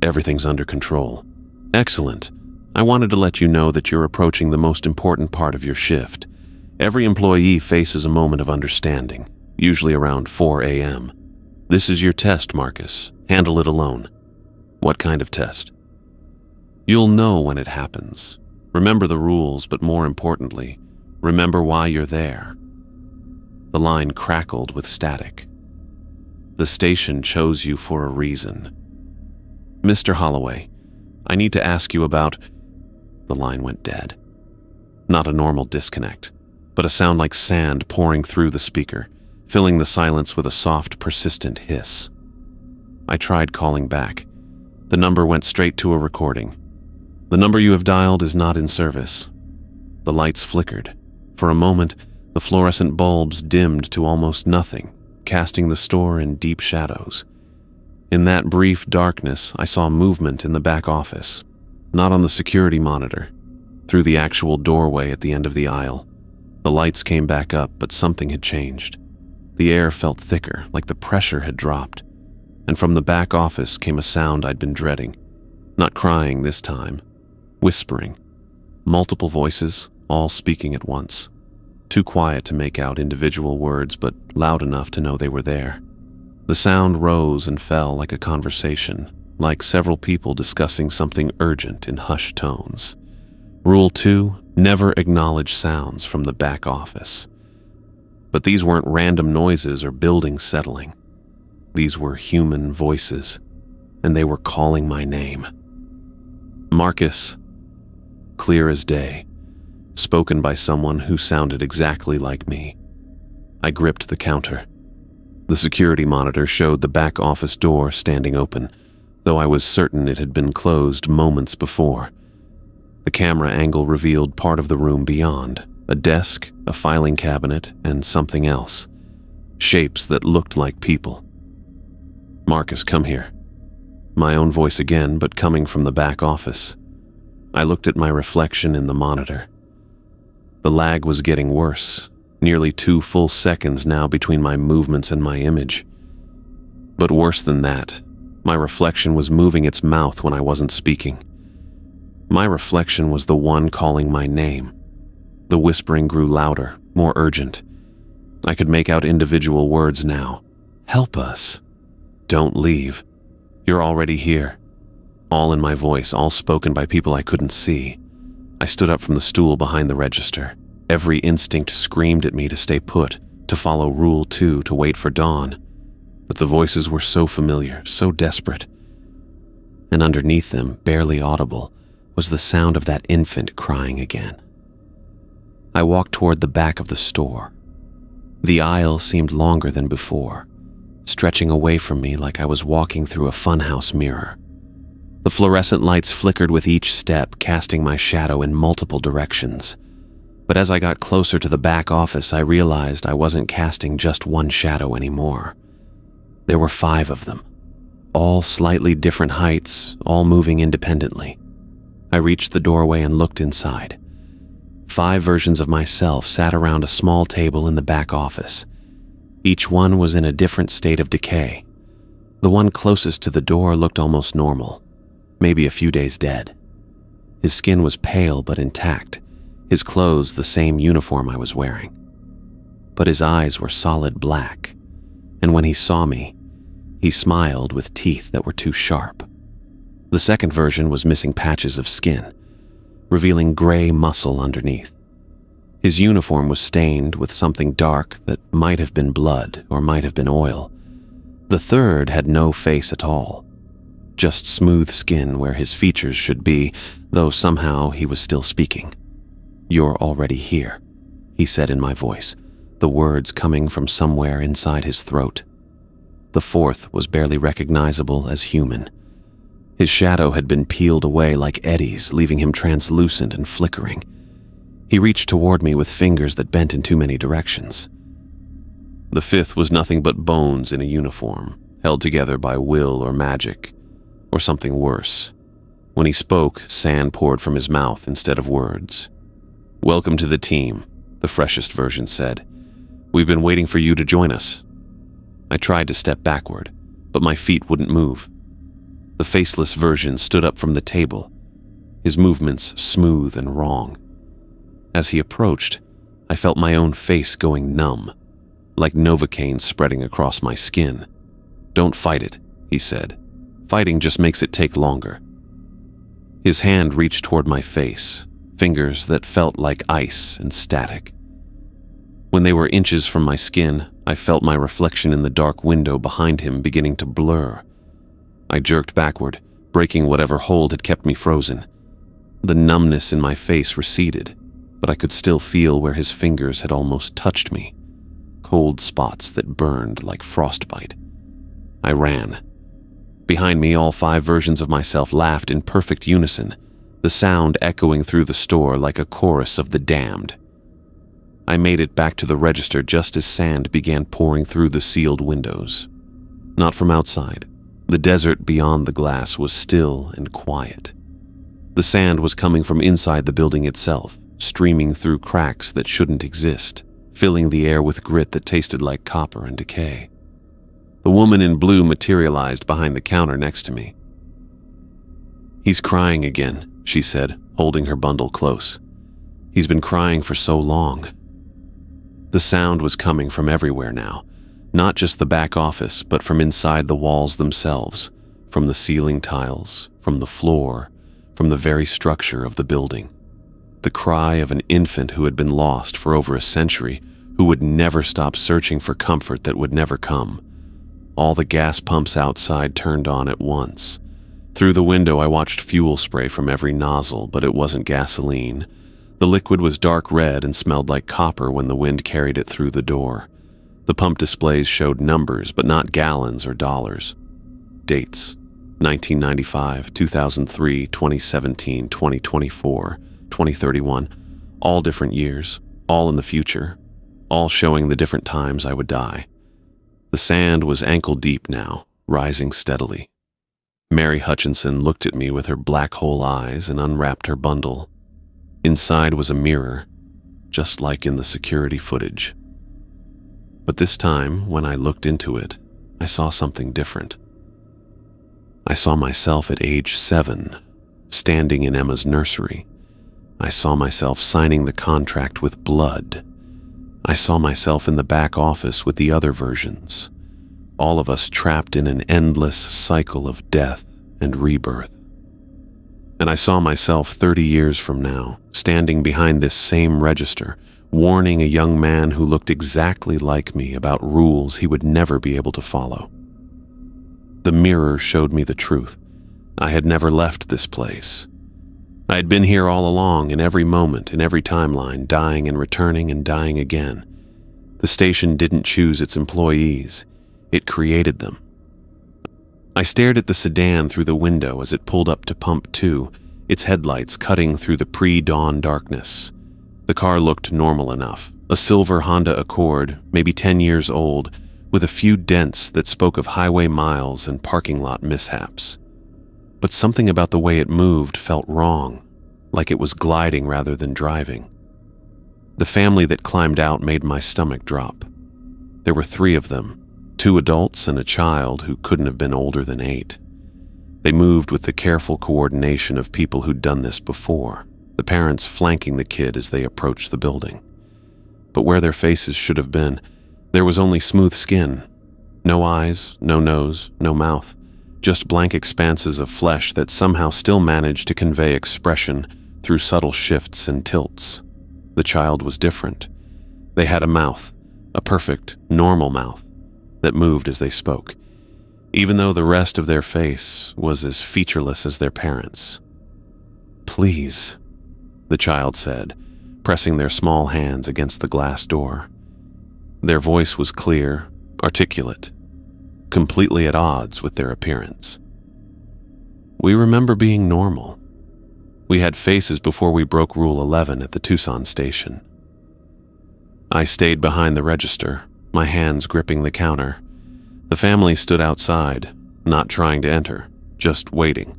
"Everything's under control." "Excellent. I wanted to let you know that you're approaching the most important part of your shift. Every employee faces a moment of understanding, usually around 4 a.m. This is your test, Marcus. Handle it alone." "What kind of test?" "You'll know when it happens. Remember the rules, but more importantly, remember why you're there." The line crackled with static. "The station chose you for a reason." "Mr. Holloway, I need to ask you about..." The line went dead. Not a normal disconnect, but a sound like sand pouring through the speaker, filling the silence with a soft, persistent hiss. I tried calling back. The number went straight to a recording. "The number you have dialed is not in service." The lights flickered. For a moment, the fluorescent bulbs dimmed to almost nothing, casting the store in deep shadows. In that brief darkness, I saw movement in the back office, not on the security monitor, through the actual doorway at the end of the aisle. The lights came back up, but something had changed. The air felt thicker, like the pressure had dropped, and from the back office came a sound I'd been dreading. Not crying this time, whispering. Multiple voices, all speaking at once. Too quiet to make out individual words, but loud enough to know they were there. The sound rose and fell like a conversation, like several people discussing something urgent in hushed tones. Rule 2, never acknowledge sounds from the back office. But these weren't random noises or buildings settling. These were human voices, and they were calling my name. "Marcus." Clear as day, spoken by someone who sounded exactly like me. I gripped the counter. The security monitor showed the back office door standing open, though I was certain it had been closed moments before. The camera angle revealed part of the room beyond, a desk, a filing cabinet, and something else. shapes that looked like people. "Marcus, come here." My own voice again, but coming from the back office. I looked at my reflection in the monitor. The lag was getting worse, nearly 2 full seconds now between my movements and my image. But worse than that, my reflection was moving its mouth when I wasn't speaking. My reflection was the one calling my name. The whispering grew louder, more urgent. I could make out individual words now. "Help us. Don't leave. You're already here." All in my voice, all spoken by people I couldn't see. I stood up from the stool behind the register. Every instinct screamed at me to stay put, to follow Rule 2, to wait for dawn. But the voices were so familiar, so desperate. And underneath them, barely audible, was the sound of that infant crying again. I walked toward the back of the store. The aisle seemed longer than before, stretching away from me like I was walking through a funhouse mirror. The fluorescent lights flickered with each step, casting my shadow in multiple directions. But as I got closer to the back office, I realized I wasn't casting just one shadow anymore. There were 5 of them, all slightly different heights, all moving independently. I reached the doorway and looked inside. 5 versions of myself sat around a small table in the back office. Each one was in a different state of decay. The one closest to the door looked almost normal, maybe a few days dead. His skin was pale but intact, his clothes the same uniform I was wearing. But his eyes were solid black, and when he saw me, he smiled with teeth that were too sharp. The second version was missing patches of skin, revealing gray muscle underneath. His uniform was stained with something dark that might have been blood or might have been oil. The third had no face at all, just smooth skin where his features should be, though somehow he was still speaking. "You're already here," he said in my voice, the words coming from somewhere inside his throat. The fourth was barely recognizable as human. His shadow had been peeled away like eddies, leaving him translucent and flickering. He reached toward me with fingers that bent in too many directions. The fifth was nothing but bones in a uniform, held together by will or magic, or something worse. When he spoke, sand poured from his mouth instead of words. "Welcome to the team," the freshest version said. "We've been waiting for you to join us." I tried to step backward, but my feet wouldn't move. The faceless version stood up from the table, his movements smooth and wrong. As he approached, I felt my own face going numb, like Novocaine spreading across my skin. "Don't fight it," he said. "Fighting just makes it take longer." His hand reached toward my face, fingers that felt like ice and static. When they were inches from my skin, I felt my reflection in the dark window behind him beginning to blur. I jerked backward, breaking whatever hold had kept me frozen. The numbness in my face receded, but I could still feel where his fingers had almost touched me, cold spots that burned like frostbite. I ran. Behind me, all 5 versions of myself laughed in perfect unison, the sound echoing through the store like a chorus of the damned. I made it back to the register just as sand began pouring through the sealed windows. Not from outside. The desert beyond the glass was still and quiet. The sand was coming from inside the building itself, streaming through cracks that shouldn't exist, filling the air with grit that tasted like copper and decay. The woman in blue materialized behind the counter next to me. "He's crying again," she said, holding her bundle close. "He's been crying for so long." The sound was coming from everywhere now, not just the back office, but from inside the walls themselves, from the ceiling tiles, from the floor, from the very structure of the building. The cry of an infant who had been lost for over a century, who would never stop searching for comfort that would never come. All the gas pumps outside turned on at once. Through the window, I watched fuel spray from every nozzle, but it wasn't gasoline. The liquid was dark red and smelled like copper when the wind carried it through the door. The pump displays showed numbers, but not gallons or dollars. Dates: 1995, 2003, 2017, 2024, 2031, all different years, all in the future, all showing the different times I would die. The sand was ankle-deep now, rising steadily. Mary Hutchinson looked at me with her black hole eyes and unwrapped her bundle. Inside was a mirror, just like in the security footage. But this time, when I looked into it, I saw something different. I saw myself at age 7, standing in Emma's nursery. I saw myself signing the contract with blood. I saw myself in the back office with the other versions, all of us trapped in an endless cycle of death and rebirth. And I saw myself 30 years from now, standing behind this same register, warning a young man who looked exactly like me about rules he would never be able to follow. The mirror showed me the truth. I had never left this place. I had been here all along, in every moment, in every timeline, dying and returning and dying again. The station didn't choose its employees. It created them. I stared at the sedan through the window as it pulled up to Pump 2, its headlights cutting through the pre-dawn darkness. The car looked normal enough, a silver Honda Accord, maybe 10 years old, with a few dents that spoke of highway miles and parking lot mishaps. But something about the way it moved felt wrong, like it was gliding rather than driving. The family that climbed out made my stomach drop. There were 3 of them, 2 adults and a child who couldn't have been older than 8. They moved with the careful coordination of people who'd done this before, the parents flanking the kid as they approached the building. But where their faces should have been, there was only smooth skin. No eyes, no nose, no mouth. Just blank expanses of flesh that somehow still managed to convey expression through subtle shifts and tilts. The child was different. They had a mouth, a perfect, normal mouth, that moved as they spoke, even though the rest of their face was as featureless as their parents. "Please," the child said, pressing their small hands against the glass door. Their voice was clear, articulate, completely at odds with their appearance. We remember being normal. We had faces before we broke Rule 11 at the Tucson station. I stayed behind the register, my hands gripping the counter. The family stood outside, not trying to enter, just waiting.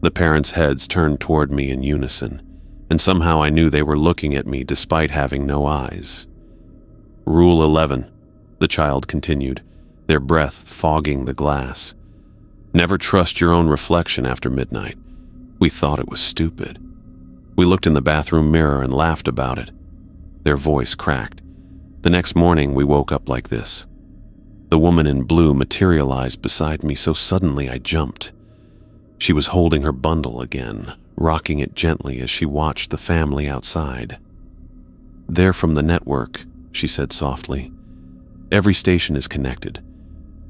The parents' heads turned toward me in unison, and somehow I knew they were looking at me despite having no eyes. "Rule 11, the child continued, their breath fogging the glass. "Never trust your own reflection after midnight." We thought it was stupid. We looked in the bathroom mirror and laughed about it. Their voice cracked. The next morning we woke up like this. The woman in blue materialized beside me so suddenly I jumped. She was holding her bundle again, rocking it gently as she watched the family outside. "They're from the network," she said softly. "Every station is connected.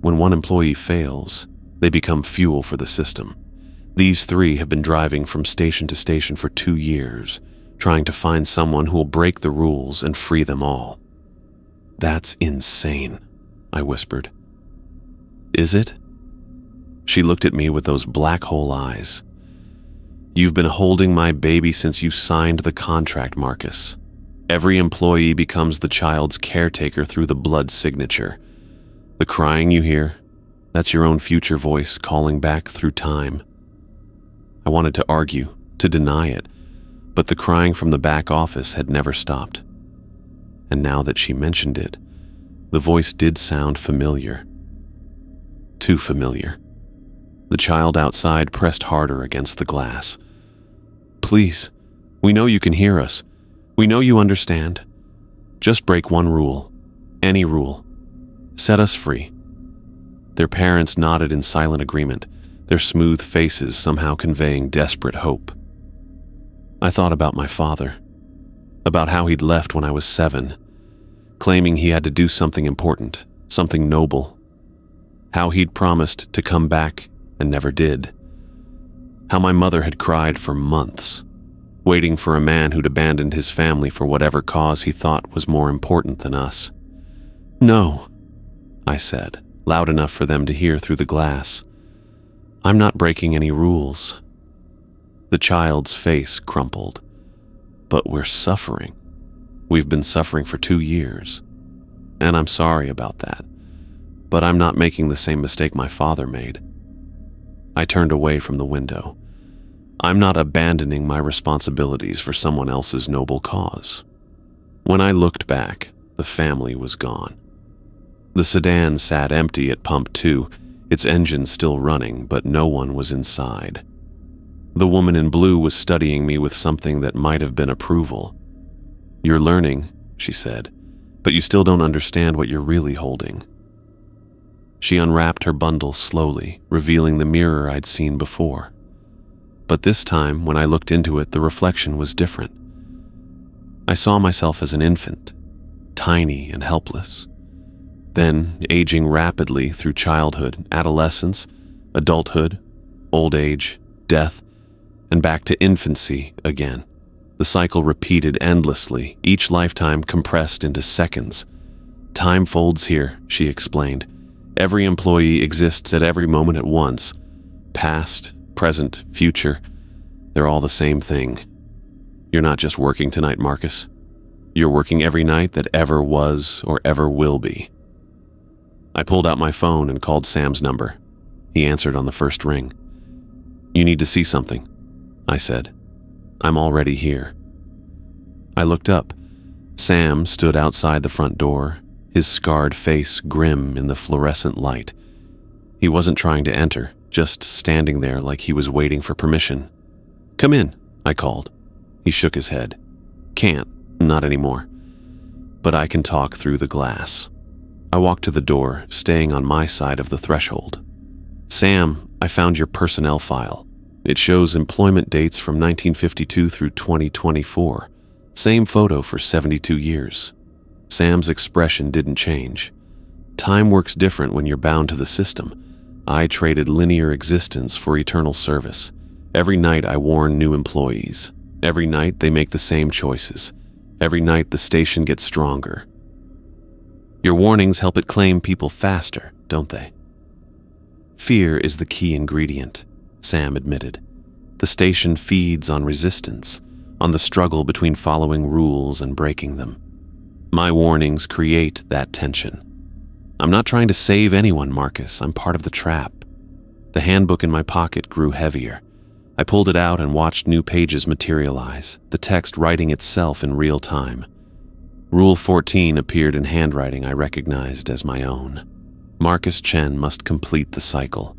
When one employee fails, they become fuel for the system. These 3 have been driving from station to station for 2 years, trying to find someone who will break the rules and free them all." "That's insane," I whispered. "Is it?" She looked at me with those black hole eyes. "You've been holding my baby since you signed the contract, Marcus. Every employee becomes the child's caretaker through the blood signature. The crying you hear, that's your own future voice calling back through time." I wanted to argue, to deny it, but the crying from the back office had never stopped. And now that she mentioned it, the voice did sound familiar. Too familiar. The child outside pressed harder against the glass. "Please, we know you can hear us. We know you understand. Just break one rule. Any rule. Set us free." Their parents nodded in silent agreement, their smooth faces somehow conveying desperate hope. I thought about my father, about how he'd left when I was 7, claiming he had to do something important, something noble. How he'd promised to come back and never did. How my mother had cried for months, waiting for a man who'd abandoned his family for whatever cause he thought was more important than us. "No," I said, loud enough for them to hear through the glass. "I'm not breaking any rules." The child's face crumpled. "But we're suffering. We've been suffering for 2 years. And I'm sorry about that. but I'm not making the same mistake my father made. I turned away from the window. I'm not abandoning my responsibilities for someone else's noble cause. When I looked back, the family was gone. The sedan sat empty at pump 2, its engine still running, but no one was inside. The woman in blue was studying me with something that might have been approval. "You're learning," she said, "but you still don't understand what you're really holding." She unwrapped her bundle slowly, revealing the mirror I'd seen before. But this time, when I looked into it, the reflection was different. I saw myself as an infant, tiny and helpless. Then, aging rapidly through childhood, adolescence, adulthood, old age, death, and back to infancy again. The cycle repeated endlessly, each lifetime compressed into seconds. "Time folds here," she explained. "Every employee exists at every moment at once. Past, present, future, they're all the same thing. You're not just working tonight, Marcus. You're working every night that ever was or ever will be." I pulled out my phone and called Sam's number. He answered on the first ring. "You need to see something," I said. "I'm already here." I looked up. Sam stood outside the front door, his scarred face grim in the fluorescent light. He wasn't trying to enter, just standing there like he was waiting for permission. "Come in," I called. He shook his head. "Can't, not anymore. But I can talk through the glass." I walked to the door, staying on my side of the threshold. "Sam, I found your personnel file. It shows employment dates from 1952 through 2024. Same photo for 72 years. Sam's expression didn't change. "Time works different when you're bound to the system. I traded linear existence for eternal service. Every night I warn new employees. Every night they make the same choices. Every night the station gets stronger. Your warnings help it claim people faster, don't they?" "Fear is the key ingredient," Sam admitted. "The station feeds on resistance, on the struggle between following rules and breaking them. My warnings create that tension. I'm not trying to save anyone, Marcus. I'm part of the trap." The handbook in my pocket grew heavier. I pulled it out and watched new pages materialize, the text writing itself in real time. Rule 14 appeared in handwriting I recognized as my own. Marcus Chen must complete the cycle.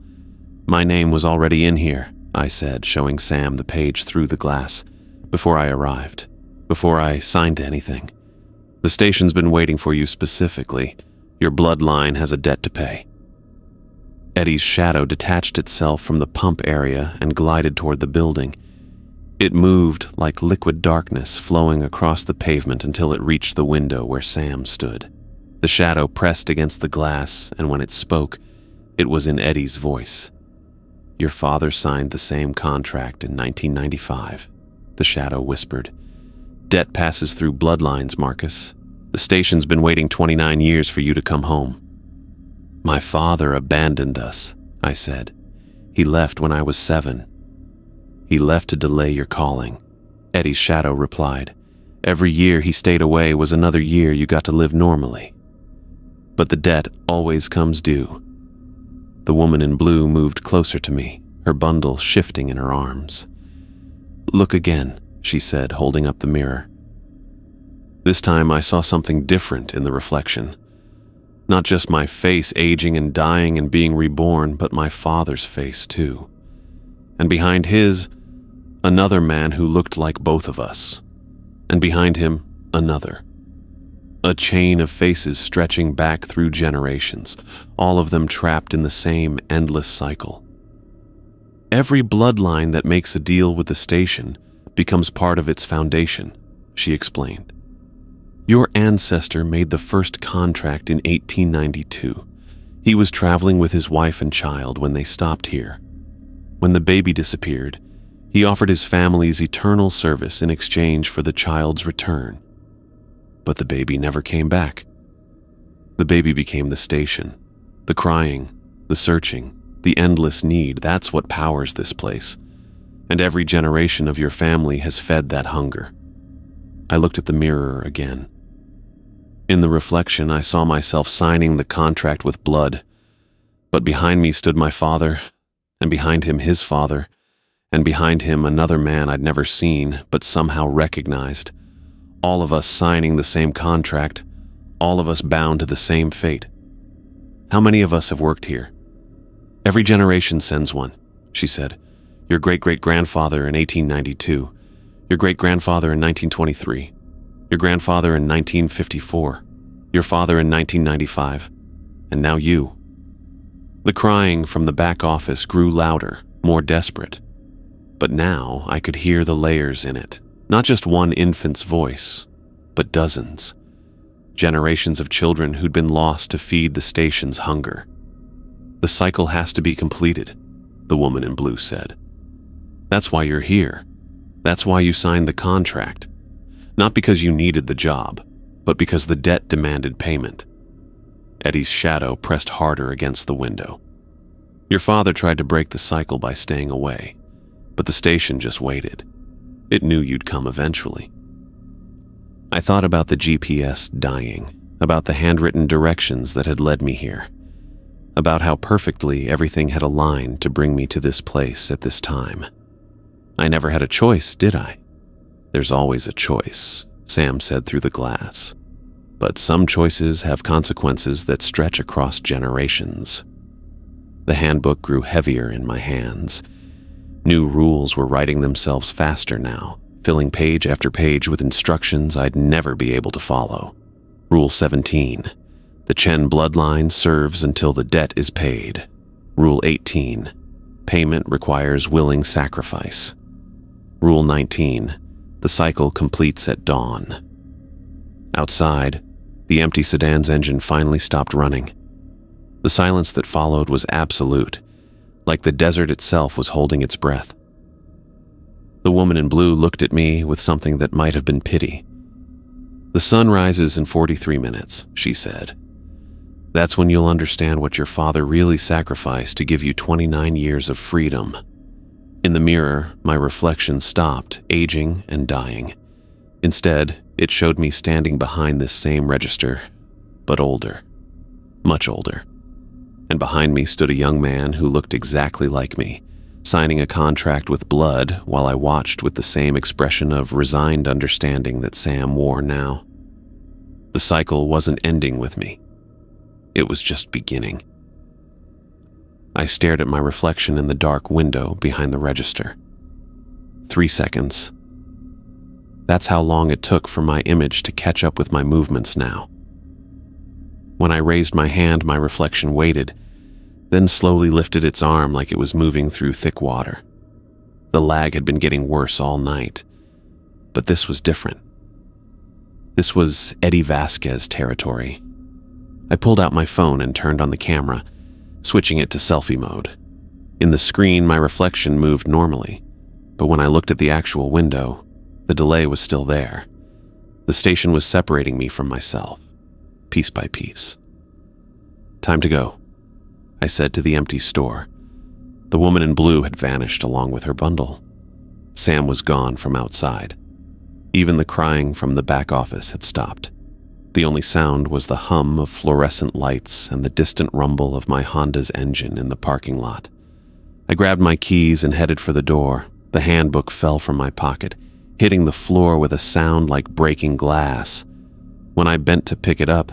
"My name was already in here," I said, showing Sam the page through the glass, "before I arrived, before I signed anything. The station's been waiting for you specifically. Your bloodline has a debt to pay." Eddie's shadow detached itself from the pump area and glided toward the building. It moved like liquid darkness flowing across the pavement until it reached the window where Sam stood. The shadow pressed against the glass, and when it spoke, it was in Eddie's voice. "Your father signed the same contract in 1995, the shadow whispered. "Debt passes through bloodlines, Marcus. The station's been waiting 29 years for you to come home." "My father abandoned us," I said. "He left when I was 7. He left to delay your calling." Eddie's shadow replied. "Every year he stayed away was another year you got to live normally. But the debt always comes due." The woman in blue moved closer to me, her bundle shifting in her arms. "Look again," she said, holding up the mirror. This time I saw something different in the reflection. Not just my face aging and dying and being reborn, but my father's face too. And behind his, another man who looked like both of us. And behind him, another. A chain of faces stretching back through generations, all of them trapped in the same endless cycle. Every bloodline that makes a deal with the station becomes part of its foundation, she explained. Your ancestor made the first contract in 1892. He was traveling with his wife and child when they stopped here. When the baby disappeared, he offered his family's eternal service in exchange for the child's return. But the baby never came back. The baby became the station. The crying, the searching, the endless need, that's what powers this place. And every generation of your family has fed that hunger. I looked at the mirror again. In the reflection, I saw myself signing the contract with blood, but behind me stood my father, and behind him his father, and behind him another man I'd never seen but somehow recognized. All of us signing the same contract, all of us bound to the same fate. How many of us have worked here? Every generation sends one, she said. Your great-great-grandfather in 1892, your great-grandfather in 1923, your grandfather in 1954, your father in 1995, and now you. The crying from the back office grew louder, more desperate. But now I could hear the layers in it. Not just one infant's voice, but dozens. Generations of children who'd been lost to feed the station's hunger. The cycle has to be completed, the woman in blue said. That's why you're here. That's why you signed the contract. Not because you needed the job, but because the debt demanded payment. Eddie's shadow pressed harder against the window. Your father tried to break the cycle by staying away, but the station just waited. It knew you'd come eventually. I thought about the GPS dying, about the handwritten directions that had led me here, about how perfectly everything had aligned to bring me to this place at this time. I never had a choice, did I? There's always a choice, Sam said through the glass. But some choices have consequences that stretch across generations. The handbook grew heavier in my hands. New rules were writing themselves faster now, filling page after page with instructions I'd never be able to follow. Rule 17. The Chen bloodline serves until the debt is paid. Rule 18. Payment requires willing sacrifice. Rule 19. The cycle completes at dawn. Outside, the empty sedan's engine finally stopped running. The silence that followed was absolute, like the desert itself was holding its breath. The woman in blue looked at me with something that might have been pity. The sun rises in 43 minutes, she said. That's when you'll understand what your father really sacrificed to give you 29 years of freedom. In the mirror, my reflection stopped, aging and dying. Instead, it showed me standing behind this same register, but older, much older. And behind me stood a young man who looked exactly like me, signing a contract with blood while I watched with the same expression of resigned understanding that Sam wore now. The cycle wasn't ending with me. It was just beginning. I stared at my reflection in the dark window behind the register. 3 seconds. That's how long it took for my image to catch up with my movements now. When I raised my hand, my reflection waited, then slowly lifted its arm like it was moving through thick water. The lag had been getting worse all night, but this was different. This was Eddie Vasquez territory. I pulled out my phone and turned on the camera, switching it to selfie mode. In the screen, my reflection moved normally, but when I looked at the actual window, the delay was still there. The station was separating me from myself, piece by piece. Time to go, I said to the empty store. The woman in blue had vanished along with her bundle. Sam was gone from outside. Even the crying from the back office had stopped. The only sound was the hum of fluorescent lights and the distant rumble of my Honda's engine in the parking lot. I grabbed my keys and headed for the door. The handbook fell from my pocket, hitting the floor with a sound like breaking glass. When I bent to pick it up,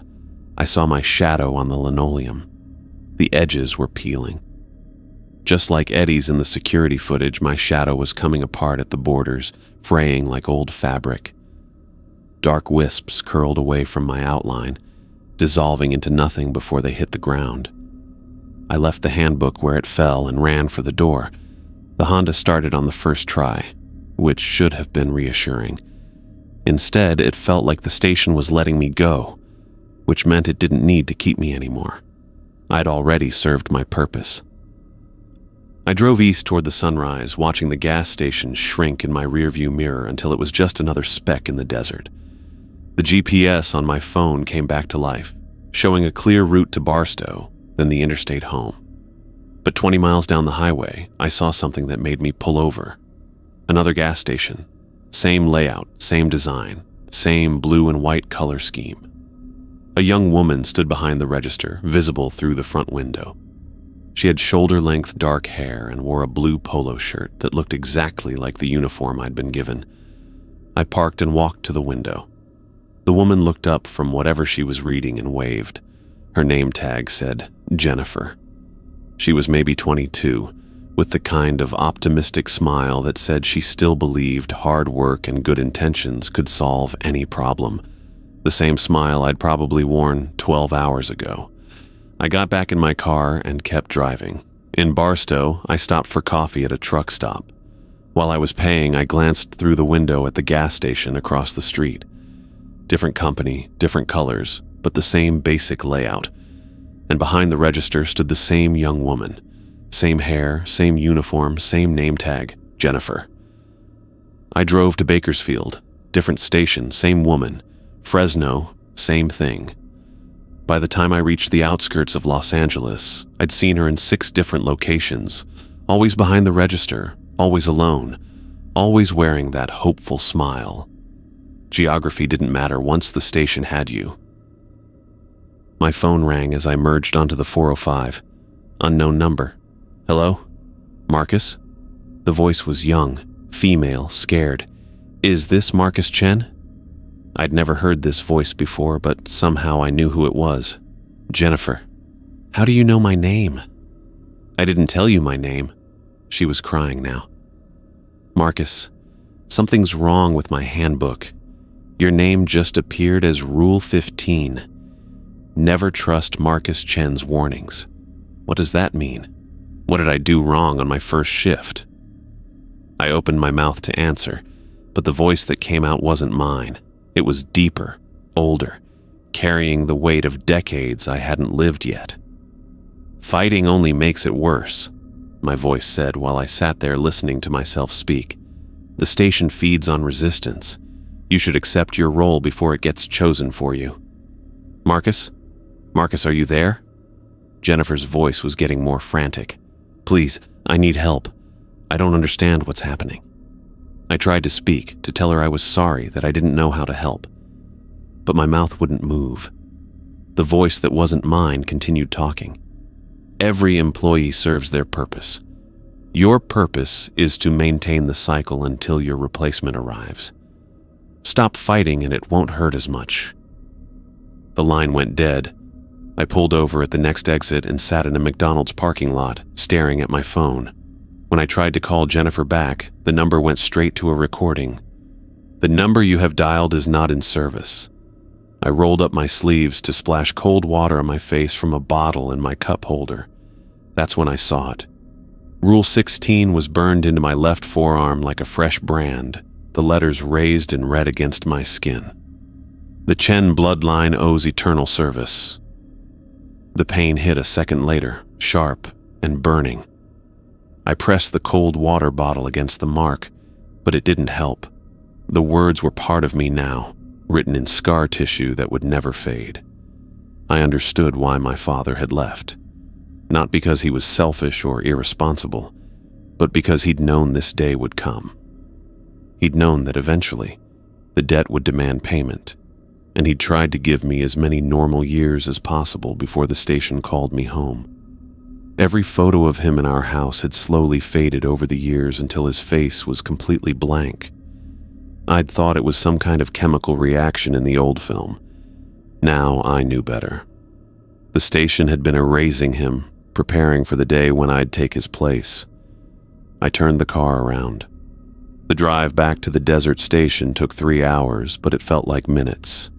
I saw my shadow on the linoleum. The edges were peeling. Just like Eddie's in the security footage, my shadow was coming apart at the borders, fraying like old fabric. Dark wisps curled away from my outline, dissolving into nothing before they hit the ground. I left the handbook where it fell and ran for the door. The Honda started on the first try, which should have been reassuring. Instead, it felt like the station was letting me go, which meant it didn't need to keep me anymore. I'd already served my purpose. I drove east toward the sunrise, watching the gas station shrink in my rearview mirror until it was just another speck in the desert. The GPS on my phone came back to life, showing a clear route to Barstow, then the interstate home. But 20 miles down the highway, I saw something that made me pull over. Another gas station. Same layout, same design, same blue and white color scheme. A young woman stood behind the register, visible through the front window. She had shoulder-length dark hair and wore a blue polo shirt that looked exactly like the uniform I'd been given. I parked and walked to the window. The woman looked up from whatever she was reading and waved. Her name tag said Jennifer. She was maybe 22, with the kind of optimistic smile that said she still believed hard work and good intentions could solve any problem. The same smile I'd probably worn 12 hours ago. I got back in my car and kept driving. In Barstow, I stopped for coffee at a truck stop. While I was paying, I glanced through the window at the gas station across the street. Different company, different colors, but the same basic layout. And behind the register stood the same young woman. Same hair, same uniform, same name tag, Jennifer. I drove to Bakersfield. Different station, same woman. Fresno, same thing. By the time I reached the outskirts of Los Angeles, I'd seen her in 6 different locations, always behind the register, always alone, always wearing that hopeful smile. Geography didn't matter once the station had you. My phone rang as I merged onto the 405. Unknown number. Hello? Marcus? The voice was young, female, scared. Is this Marcus Chen? I'd never heard this voice before, but somehow I knew who it was. Jennifer. How do you know my name? I didn't tell you my name. She was crying now. Marcus, something's wrong with my handbook. Your name just appeared as Rule 15. Never trust Marcus Chen's warnings. What does that mean? What did I do wrong on my first shift? I opened my mouth to answer, but the voice that came out wasn't mine. It was deeper, older, carrying the weight of decades I hadn't lived yet. Fighting only makes it worse, my voice said while I sat there listening to myself speak. The station feeds on resistance. You should accept your role before it gets chosen for you. Marcus? Marcus, are you there? Jennifer's voice was getting more frantic. Please, I need help. I don't understand what's happening. I tried to speak, to tell her I was sorry that I didn't know how to help. But my mouth wouldn't move. The voice that wasn't mine continued talking. Every employee serves their purpose. Your purpose is to maintain the cycle until your replacement arrives. Stop fighting and it won't hurt as much. The line went dead. I pulled over at the next exit and sat in a McDonald's parking lot, staring at my phone. When I tried to call Jennifer back, the number went straight to a recording. The number you have dialed is not in service. I rolled up my sleeves to splash cold water on my face from a bottle in my cup holder. That's when I saw it. Rule 16 was burned into my left forearm like a fresh brand, the letters raised in red against my skin. The Chen bloodline owes eternal service. The pain hit a second later, sharp and burning. I pressed the cold water bottle against the mark, but it didn't help. The words were part of me now, written in scar tissue that would never fade. I understood why my father had left. Not because he was selfish or irresponsible, but because he'd known this day would come. He'd known that eventually, the debt would demand payment, and he'd tried to give me as many normal years as possible before the station called me home. Every photo of him in our house had slowly faded over the years until his face was completely blank. I'd thought it was some kind of chemical reaction in the old film. Now I knew better. The station had been erasing him, preparing for the day when I'd take his place. I turned the car around. The drive back to the desert station took 3 hours, but it felt like minutes.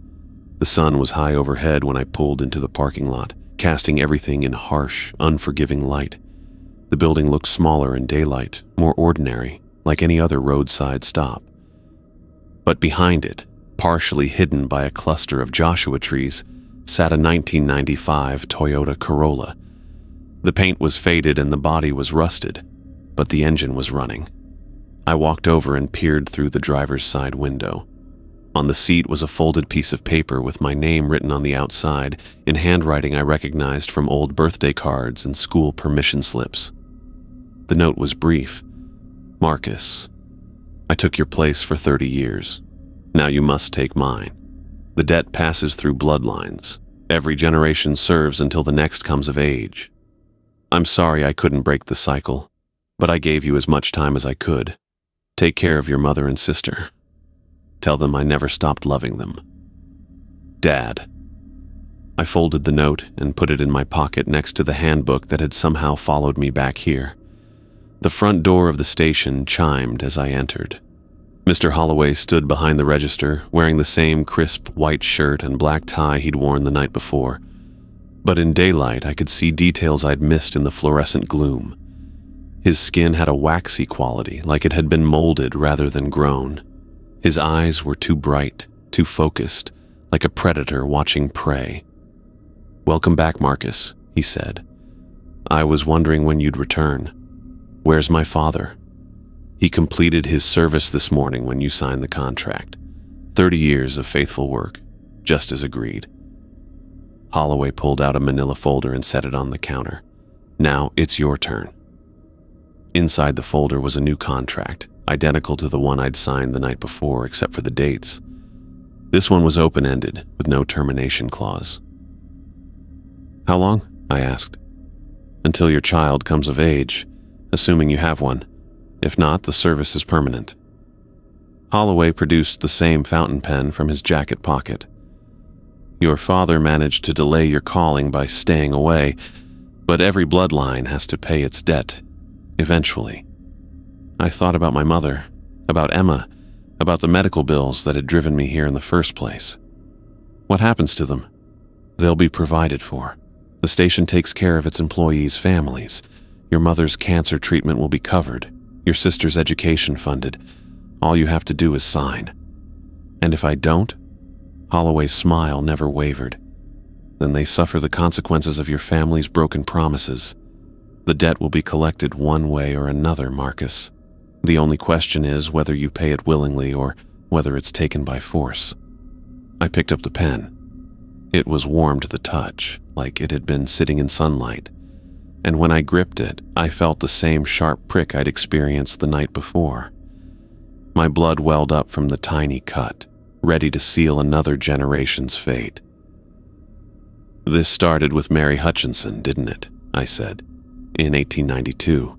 The sun was high overhead when I pulled into the parking lot, casting everything in harsh, unforgiving light. The building looked smaller in daylight, more ordinary, like any other roadside stop. But behind it, partially hidden by a cluster of Joshua trees, sat a 1995 Toyota Corolla. The paint was faded and the body was rusted, but the engine was running. I walked over and peered through the driver's side window. On the seat was a folded piece of paper with my name written on the outside in handwriting I recognized from old birthday cards and school permission slips. The note was brief. Marcus, I took your place for 30 years. Now you must take mine. The debt passes through bloodlines. Every generation serves until the next comes of age. I'm sorry I couldn't break the cycle, but I gave you as much time as I could. Take care of your mother and sister. Tell them I never stopped loving them. Dad. I folded the note and put it in my pocket next to the handbook that had somehow followed me back here. The front door of the station chimed as I entered. Mr. Holloway stood behind the register, wearing the same crisp white shirt and black tie he'd worn the night before. But in daylight, I could see details I'd missed in the fluorescent gloom. His skin had a waxy quality, like it had been molded rather than grown. His eyes were too bright, too focused, like a predator watching prey. "Welcome back, Marcus," he said. "I was wondering when you'd return. Where's my father? He completed his service this morning when you signed the contract. 30 years of faithful work, just as agreed." Holloway pulled out a manila folder and set it on the counter. "Now it's your turn." Inside the folder was a new contract, identical to the one I'd signed the night before except for the dates. This one was open-ended, with no termination clause. "How long?" I asked. "Until your child comes of age, assuming you have one. If not, the service is permanent." Holloway produced the same fountain pen from his jacket pocket. "Your father managed to delay your calling by staying away, but every bloodline has to pay its debt, eventually. I thought about my mother, about Emma, about the medical bills that had driven me here in the first place. What happens to them? They'll be provided for. The station takes care of its employees' families. Your mother's cancer treatment will be covered, your sister's education funded. All you have to do is sign. And if I don't?" Holloway's smile never wavered. "Then they suffer the consequences of your family's broken promises. The debt will be collected one way or another, Marcus. The only question is whether you pay it willingly or whether it's taken by force." I picked up the pen. It was warm to the touch, like it had been sitting in sunlight. And when I gripped it, I felt the same sharp prick I'd experienced the night before. My blood welled up from the tiny cut, ready to seal another generation's fate. "This started with Mary Hutchinson, didn't it?" I said. "In 1892.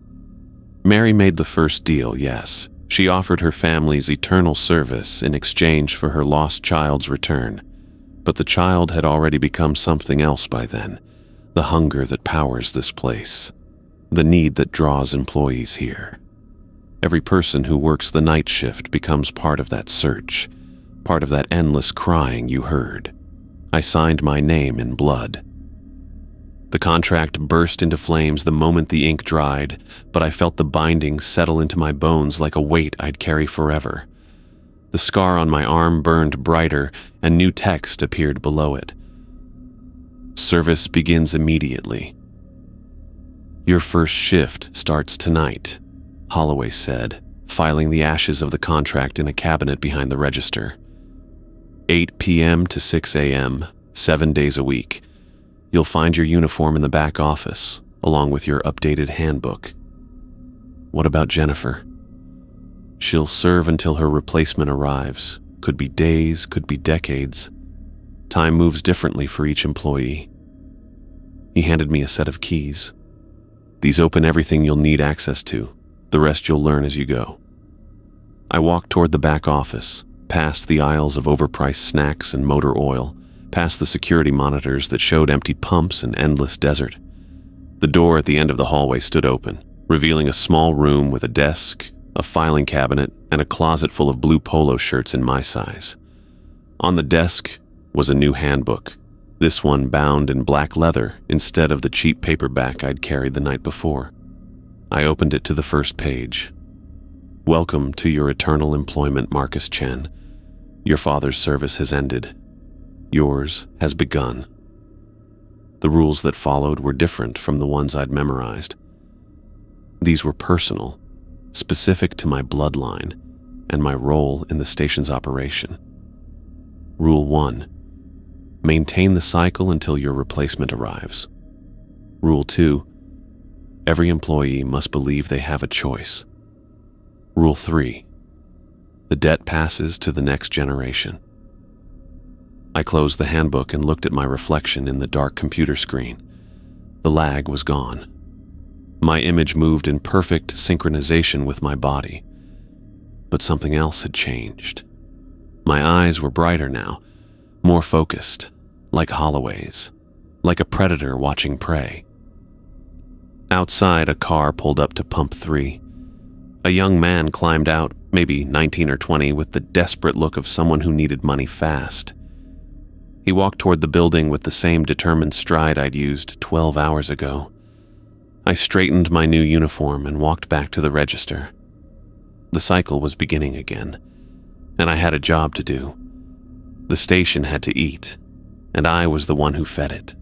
Mary made the first deal, yes. She offered her family's eternal service in exchange for her lost child's return. But the child had already become something else by then. The hunger that powers this place. The need that draws employees here. Every person who works the night shift becomes part of that search, part of that endless crying you heard. I signed my name in blood. The contract burst into flames the moment the ink dried, but I felt the binding settle into my bones like a weight I'd carry forever. The scar on my arm burned brighter, and new text appeared below it. "Service begins immediately. Your first shift starts tonight," Holloway said, filing the ashes of the contract in a cabinet behind the register. 8 p.m. to 6 a.m., 7 days a week. You'll find your uniform in the back office, along with your updated handbook. What about Jennifer? She'll serve until her replacement arrives. Could be days, could be decades. Time moves differently for each employee. He handed me a set of keys. These open everything you'll need access to. The rest you'll learn as you go. I walked toward the back office, past the aisles of overpriced snacks and motor oil, past the security monitors that showed empty pumps and endless desert. The door at the end of the hallway stood open, revealing a small room with a desk, a filing cabinet, and a closet full of blue polo shirts in my size. On the desk was a new handbook, this one bound in black leather instead of the cheap paperback I'd carried the night before. I opened it to the first page. "Welcome to your eternal employment, Marcus Chen. Your father's service has ended. Yours has begun." The rules that followed were different from the ones I'd memorized. These were personal, specific to my bloodline and my role in the station's operation. Rule 1. Maintain the cycle until your replacement arrives. Rule 2. Every employee must believe they have a choice. Rule 3. The debt passes to the next generation. I closed the handbook and looked at my reflection in the dark computer screen. The lag was gone. My image moved in perfect synchronization with my body. But something else had changed. My eyes were brighter now, more focused, like Holloway's, like a predator watching prey. Outside, a car pulled up to pump 3. A young man climbed out, maybe 19 or 20, with the desperate look of someone who needed money fast. He walked toward the building with the same determined stride I'd used 12 hours ago. I straightened my new uniform and walked back to the register. The cycle was beginning again, and I had a job to do. The station had to eat, and I was the one who fed it.